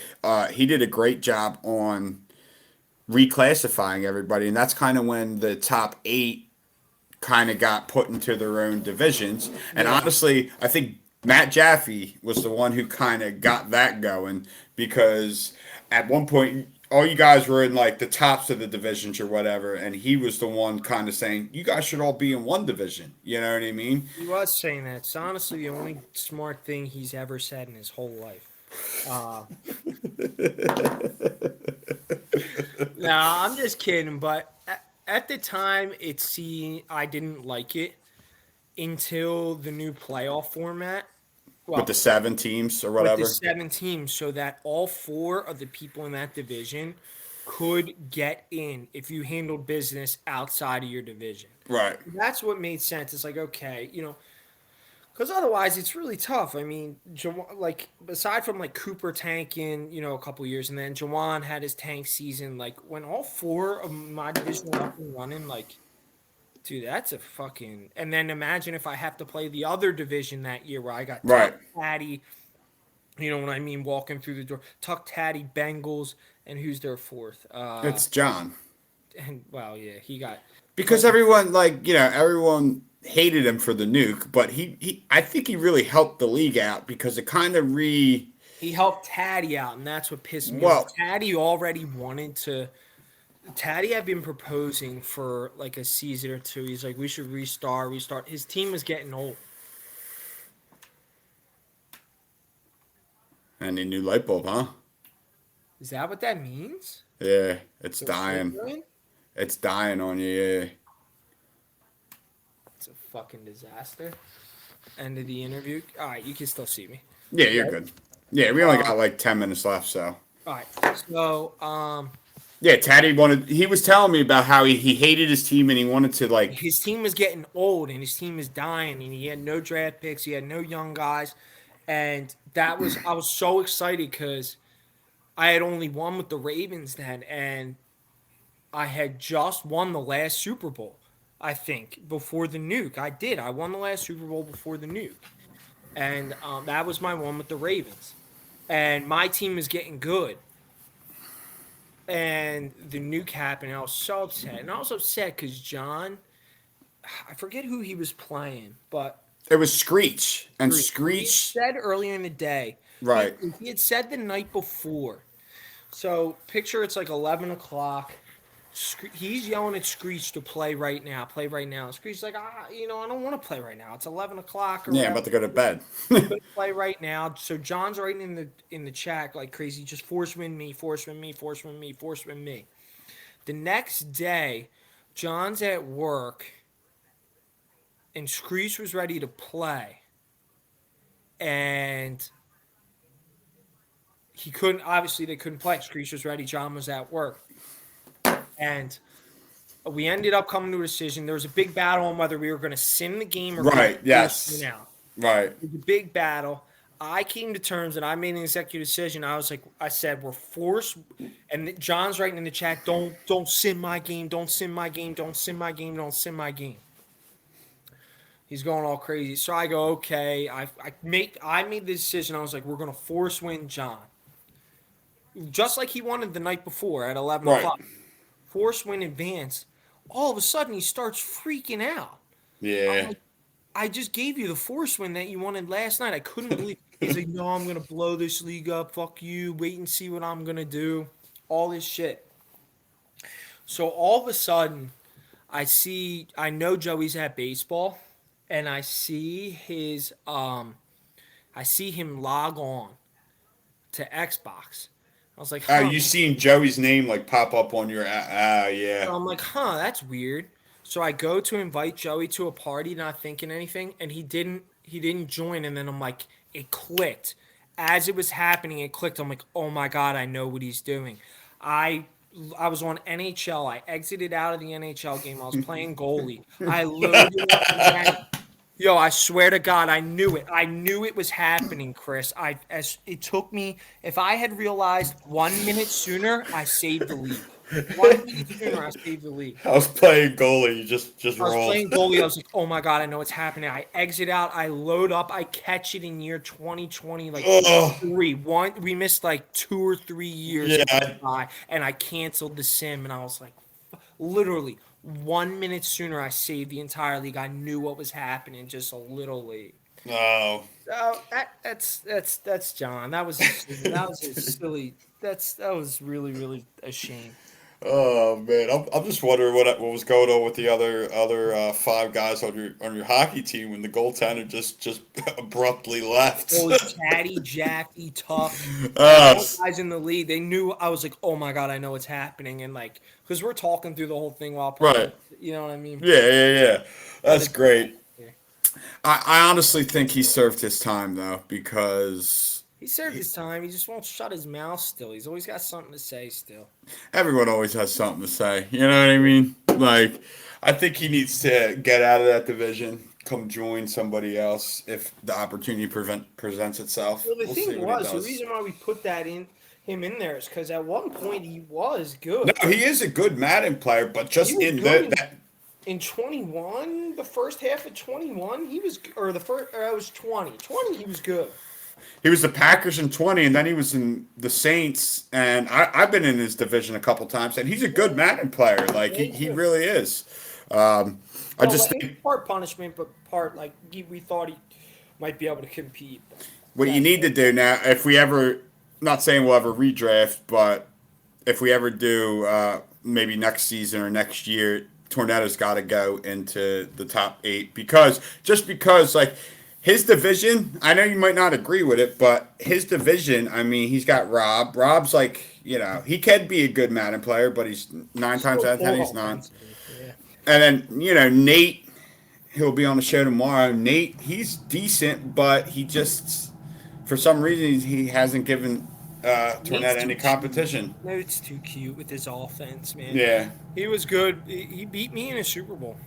he did a great job on reclassifying everybody, and that's kind of when the top 8 kind of got put into their own divisions. And yeah. honestly, I think Matt Jaffe was the one who kind of got that going because at one point all you guys were in like the tops of the divisions or whatever, and he was the one kind of saying you guys should all be in one division. You know what I mean? He was saying that. It's honestly the only smart thing he's ever said in his whole life. Uh, no, I'm just kidding. But at the time, I didn't like it until the new playoff format. With Well, the 7 teams or with the whatever. 7 teams, so that all 4 of the people in that division could get in if you handled business outside of your division. Right. That's what made sense. It's like, okay, because otherwise it's really tough. I mean, like aside from like Cooper tanking, a couple years, and then Jawan had his tank season. Like when all 4 of my division were up and running, like, dude, that's a fucking. And then imagine if I have to play the other division that year where I got Right. Tuck Taddy. You know what I mean? Walking through the door, Tuck Taddy, Bengals, and who's their 4th? It's John. And well, yeah, he got Because everyone everyone hated him for the nuke, but he I think he really helped the league out because it kind of he helped Taddy out, and that's what pissed me well off. Taddy already wanted to. Taddy had been proposing for like a season or two. He's like, we should restart. His team was getting old. and a new light bulb, huh? Is that what that means? Yeah, it's So dying. Slytherin? It's dying on you. Yeah. It's a fucking disaster. End of the interview. All right, you can still see me. Yeah, you're good. Yeah, we only got like 10 minutes left, so. All right, so Yeah, Taddy he was telling me about how he hated his team and he wanted to like. his team was getting old and his team was dying and he had no draft picks. He had no young guys, and I was so excited because I had only won with the Ravens then, and I had just won the last Super Bowl, I think, before the nuke. I did. I won the last Super Bowl before the nuke. And that was my one with the Ravens. And my team was getting good. And the nuke happened, and I was so upset. And I was upset because John, I forget who he was playing, but It was Screech. And he Screech. said earlier in the day. Right. He had said the night before. So picture it's like 11 o'clock. He's yelling at Screech to play right now. Play right now. Screech's like, I don't want to play right now. It's 11 o'clock. Or Yeah, I'm about to go to bed. play right now. So John's writing in the chat like crazy. Just force win me, force win me, force win me, force win me. The next day, John's at work, and Screech was ready to play, and he couldn't. Obviously, they couldn't play. Screech was ready. John was at work. And we ended up coming to a decision. There was a big battle on whether we were going to sim the game or Right, yes. Right. It was a big battle. I came to terms and I made an executive decision. I said, we're forced. And John's writing in the chat, don't sim my game. Don't sim my game. Don't sim my game. Don't sim my game. He's going all crazy. So I go, okay. I made the decision. I was like, we're gonna force win John, just like he wanted the night before at 11 Right. o'clock. Force win advance. All of a sudden, he starts freaking out. I'm Yeah. like, I just gave you the force win that you wanted last night. I couldn't believe. He's like, no, I'm gonna blow this league up. Fuck you. Wait and see what I'm gonna do. All this shit. So all of a sudden, I know Joey's at baseball, and I see him log on to Xbox. I was like, Oh, huh. you seen Joey's name like pop up on your yeah. So I'm like, huh, that's weird. So I go to invite Joey to a party, not thinking anything, and he didn't join. And then I'm like, it clicked. As it was happening, it clicked. I'm like, oh my god, I know what he's doing. I I was on NHL. I exited out of the NHL game. I was playing goalie. I loaded up and ran. Yo, I swear to God, I knew it. I knew it was happening, Chris. As it took me, if I had realized 1 minute sooner, I saved the league. 1 minute sooner, I saved the league. I was playing goalie. You just I was rolled. playing goalie. I was like, oh my God, I know what's happening. I exit out. I load up. I catch it in year 2020, like Oh, we missed like 2 or 3 years yeah. by, and I canceled the sim, and I was like, literally 1 minute sooner, I saved the entire league. I knew what was happening, just a little late. Oh, So that's John. That was his silly. That was really a shame. oh man. I'm just wondering what was going on with the other five guys on your hockey team when the goaltender just abruptly left. Those Chatty, Jackie, Tuck, uh, all guys in the league, they knew. I was like, oh my God, I know what's happening, and like, because we're talking through the whole thing while playing. right. You know what I mean? Yeah. But That's great. I honestly think he served his time though because he served his time. He just won't shut his mouth. Still, he's always got something to say. Still. everyone always has something to say. You know what I mean? Like, I think he needs to get out of that division, come join somebody else if the opportunity presents itself. Well, the We'll see thing what he was, the does. reason why we put that in him in there is because at one point he was No, good. he is a good Madden player, but He just was in good that in 21. The first half of 21, he was, or the first, or it was 20. 20, he was good. he was the Packers in 20, and then he was in the Saints. And I've been in his division a couple times, and he's a good Madden player. Like Yeah, he's he good. really is. I Well, just like, think part punishment, but part like we thought he might be able to compete. But what you that's need to do now, if we ever, not saying we'll ever redraft, but if we ever do, maybe next season or next year, Tornado's got to go into the top 8 because like his division, I know you might not agree with it, but his division, I mean, he's got Rob. Rob's like, he can be a good Madden player, but he's nine times still out of ten poor he's not. offensively. Yeah. And then Nate, he'll be on the show tomorrow. Nate, he's decent, but he just for some reason he hasn't given Nate's Tornado too any cute. competition. Nate's too cute with his offense, man. Yeah. He was good. He beat me in a Super Bowl.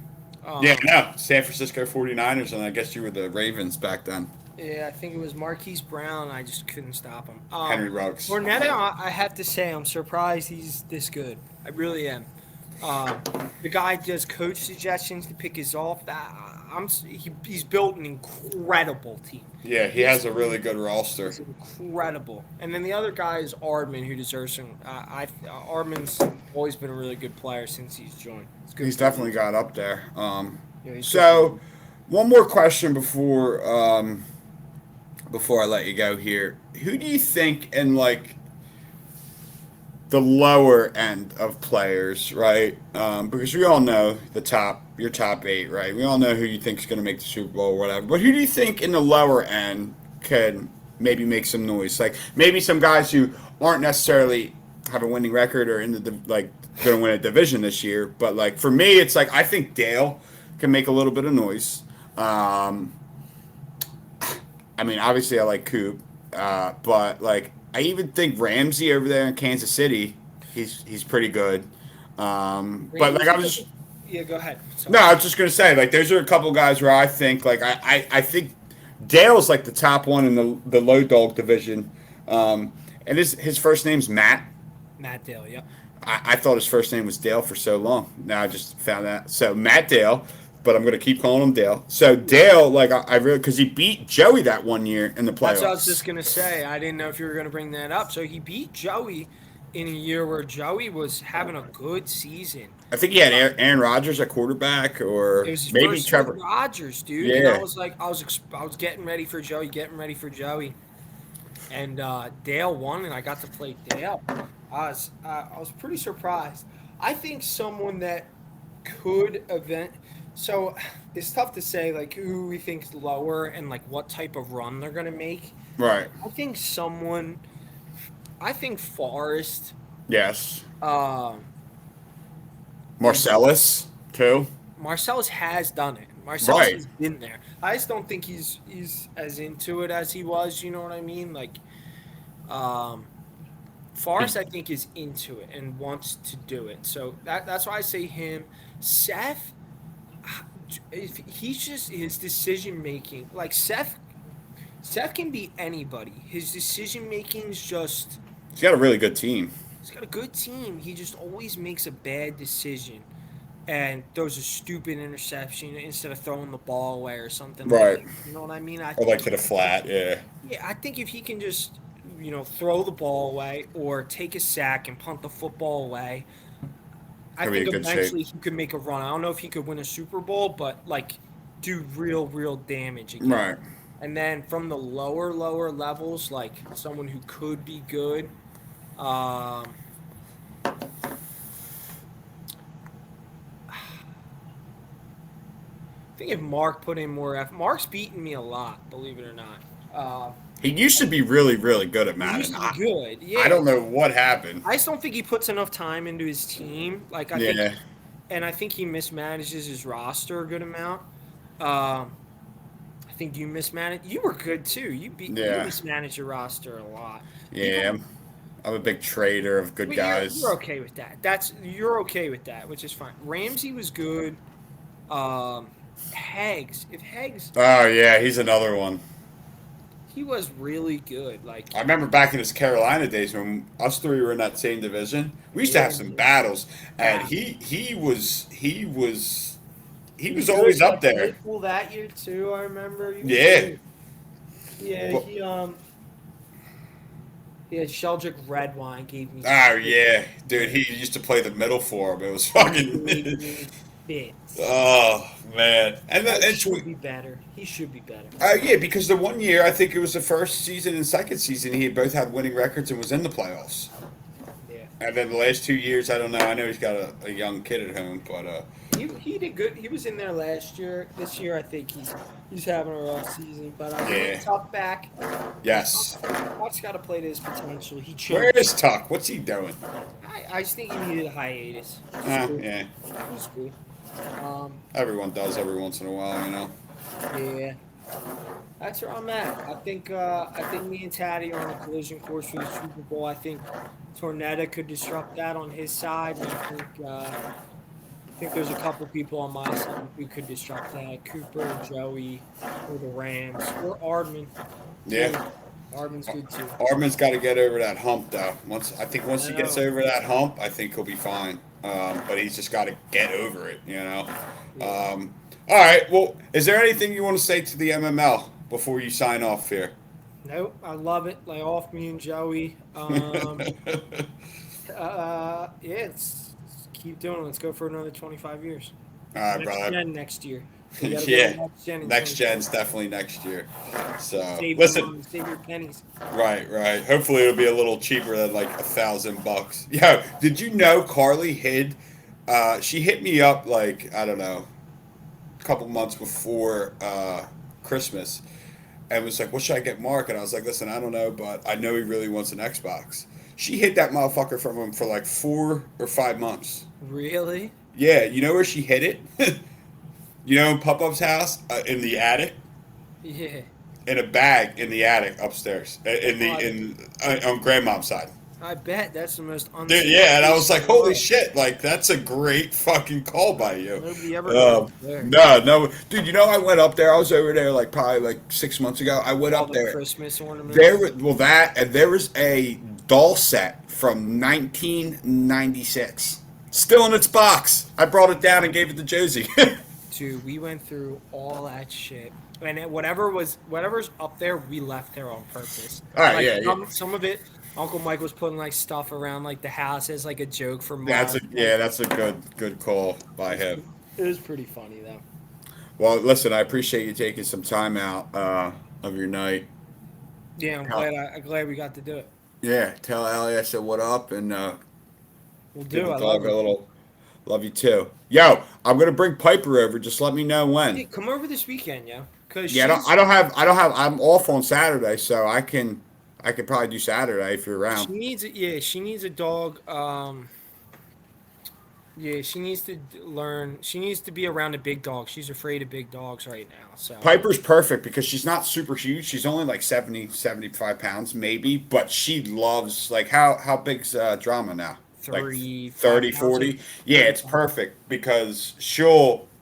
Yeah, Um, no. San Francisco 49ers, and I guess you were the Ravens back then. yeah, I think it was Marquise Brown. I just couldn't stop him. Henry Ruggs. Cornetta, I have to say, I'm surprised he's this good. I really am. Um, the guy does coach suggestions to pick his off. He's built an incredible team. Yeah, he has a really good roster. He's incredible. And then the other guy is Ardman, who deserves some. Ardman's always been a really good player since he's joined. It's good. He's definitely got up there. Yeah, he's good. So, one more question before I let you go here. Who do you think in like the lower end of players, right? Because we all know your top 8, right? We all know who you think is going to make the Super Bowl or whatever. But who do you think in the lower end could maybe make some noise? Like maybe some guys who aren't necessarily have a winning record or in the like going to win a division this year. But like for me, it's like I think Dale can make a little bit of noise. I mean, obviously I like Coop, but like I even think Ramsey over there in Kansas City, he's pretty good. But like I was just Yeah, go ahead. no, Sorry. I was just gonna say like those are a couple guys where I think like I think Dale's like the top one in the low dog division, and his first name's Matt. Matt Dale, yep. I thought his first name was Dale for so long. Now I just found that. So Matt Dale, but I'm gonna keep calling him Dale. So Dale, like I really because he beat Joey that one year in the That's what I was playoffs. just gonna say. I didn't know if you were gonna bring that up. So he beat Joey in a year where Joey was having a good season. I think he had Aaron Rodgers at quarterback, It or was his maybe first year Trevor. with Rodgers, dude, and I Yeah, was like, I was getting ready for Joey, and Dale won, and I got to play Dale. I was pretty surprised. I think someone that could event. So it's tough to say like who we think's lower and like what type of run they're gonna make. right. I think someone. I think Forrest. Yes, Uh, is Marcellus too. Marcellus has done it. Marcellus Right. has been there. I just don't think he's as into it as he was. You know what I mean? Like, um, Forrest, I think, is into it and wants to do it. So that's why I say him. Seth, if he's just his decision making. Like Seth can be anybody. His decision making is just. He's got a really good team. He's got a good team. He just always makes a bad decision and throws a stupid interception instead of throwing the ball away or something like Right. that. You know what I mean? I Or like think to the flat. Yeah. yeah, I think if he can just throw the ball away or take a sack and punt the football away, I Could be think in good shape. eventually he could make a run. I don't know if he could win a Super Bowl, but like do real damage again. Right. And then from the lower levels, like someone who could be good, um, I think if Mark put in more effort, Mark's beaten me a lot, believe it or not. He used to be really, really good at He Madden. used to be good, I yeah. don't know what happened. I just don't think he puts enough time into his team. Like Yeah. I think he mismanages his roster a good amount. Um, I think you mismanaged. You were good too. You Yeah. mismanaged your roster a lot. Yeah. People, I'm a big trader of good but you're guys. okay with that. You're okay with that, which is fine. Ramsey was good. Um, Heggs, if Heggs, Oh yeah, he's another one. he was really good. Like I remember back in his Carolina days when us three were in that same division. We used to yeah, have some battles, and yeah. he He was was good. always He up had there. Claypool that year too. I remember. He was Yeah. good. Yeah, But, he had Sheldrick Redwine gave me oh yeah, dude, he used to play the middle for him. It was fucking. gave me fits. Oh man, and He it's should be better. He should be better. yeah, because the one year I think it was the first season and second season he both had winning records and was in the playoffs. Yeah. And then the last 2 years, I don't know. I know he's got a young kid at home, but He did good. He was in there last year. This year, I think he's having a rough season. But Yeah. tough back. yes. Mark's got to play to his potential. He Where changed. is Tuck? What's he doing? I just think he needed a hiatus. Yeah, It was cool. everyone does every once in a while, you know. Yeah. That's where I'm at. I think me and Taddy are on a collision course for the Super Bowl. I think Tornetta could disrupt that on his side. And I think there's a couple people on my side who could disrupt that. Cooper, Joey, or the Rams, or Ardman. Yeah. Ardman's good too. Ardman's got to get over that hump, though. Once I he gets know. over that hump, I think he'll be fine. But he's just got to get over it, you know. All right. Well, is there anything you want to say to the MML before you sign off here? Nope, I love it. Lay off me and Joey. Yeah, keep doing it. Let's go for another 25 years. All right, Next brother. gen next year. We gotta go Yeah. next gen. in Next 20. gen's definitely next year. So Save listen. Your money, save your pennies. Right. Hopefully it'll be a little cheaper than like $1,000. Yo, did you know Carly hid? She hit me up like I don't know, a couple months before Christmas, and was like, "What should I get Mark?" And I was like, "Listen, I don't know, but I know he really wants an Xbox." She hid that motherfucker from him for like 4 or 5 months. Really? Yeah, you know where she hid it? You know, in Pop-Up's house in the attic. Yeah. In a bag in the attic upstairs on grandmom's side. I bet that's the most Dude, yeah, and I was like, holy world. shit, like that's a great fucking call by you. Nobody ever goes there. No, dude, you know I went up there. I was over there like probably like 6 months ago. I went All up the there. Christmas ornaments. That and there was a doll set from 1996, still in its box. I brought it down and gave it to Josie. Dude, we went through all that shit, and whatever's up there, we left there on purpose. All right, Like yeah, yeah. some of it, Uncle Mike was putting like stuff around like the house as like a joke for That's a Mark. Like, yeah, that's a good call by him. it was pretty funny though. Well, listen, I appreciate you taking some time out of your night. Yeah, I'm glad we got to do it. Yeah, tell Allie I said what up and We'll give do. the I love dog a her. little love you too. Yo, I'm gonna bring Piper over. Just let me know when. Yeah, come over this weekend, yo, because Yeah, she's I don't have. I'm off on Saturday, so I could probably do Saturday if you're around. she needs a dog. Yeah, she needs to learn. She needs to be around a big dog. She's afraid of big dogs right now. So Piper's perfect because she's not super huge. She's only like 70, 75 pounds maybe, but she loves like how big's Drama now? Like three, 30, 5 pounds, 40. Yeah, it's 35. perfect because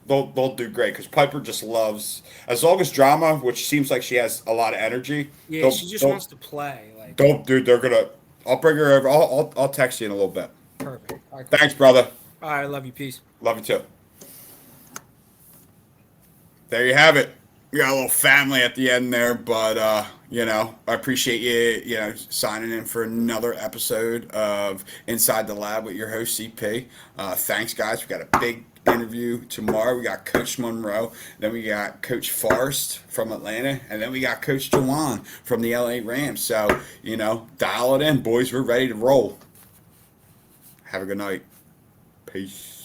they'll do great because Piper just loves as long as Drama, which seems like she has a lot of energy. Yeah, she just wants to play. Like Don't dude, they're gonna I'll bring her over. I'll text you in a little bit. perfect. All right, cool. Thanks, brother. All right, I love you. Peace. Love you too. There you have it. We got a little family at the end there, but I appreciate you signing in for another episode of Inside the Lab with your host CP. Thanks, guys. We got a big interview tomorrow. We got Coach Monroe, then we got Coach Forrest from Atlanta, and then we got Coach Jawan from the LA Rams. So dial it in, boys. We're ready to roll. Have a good night. Peace.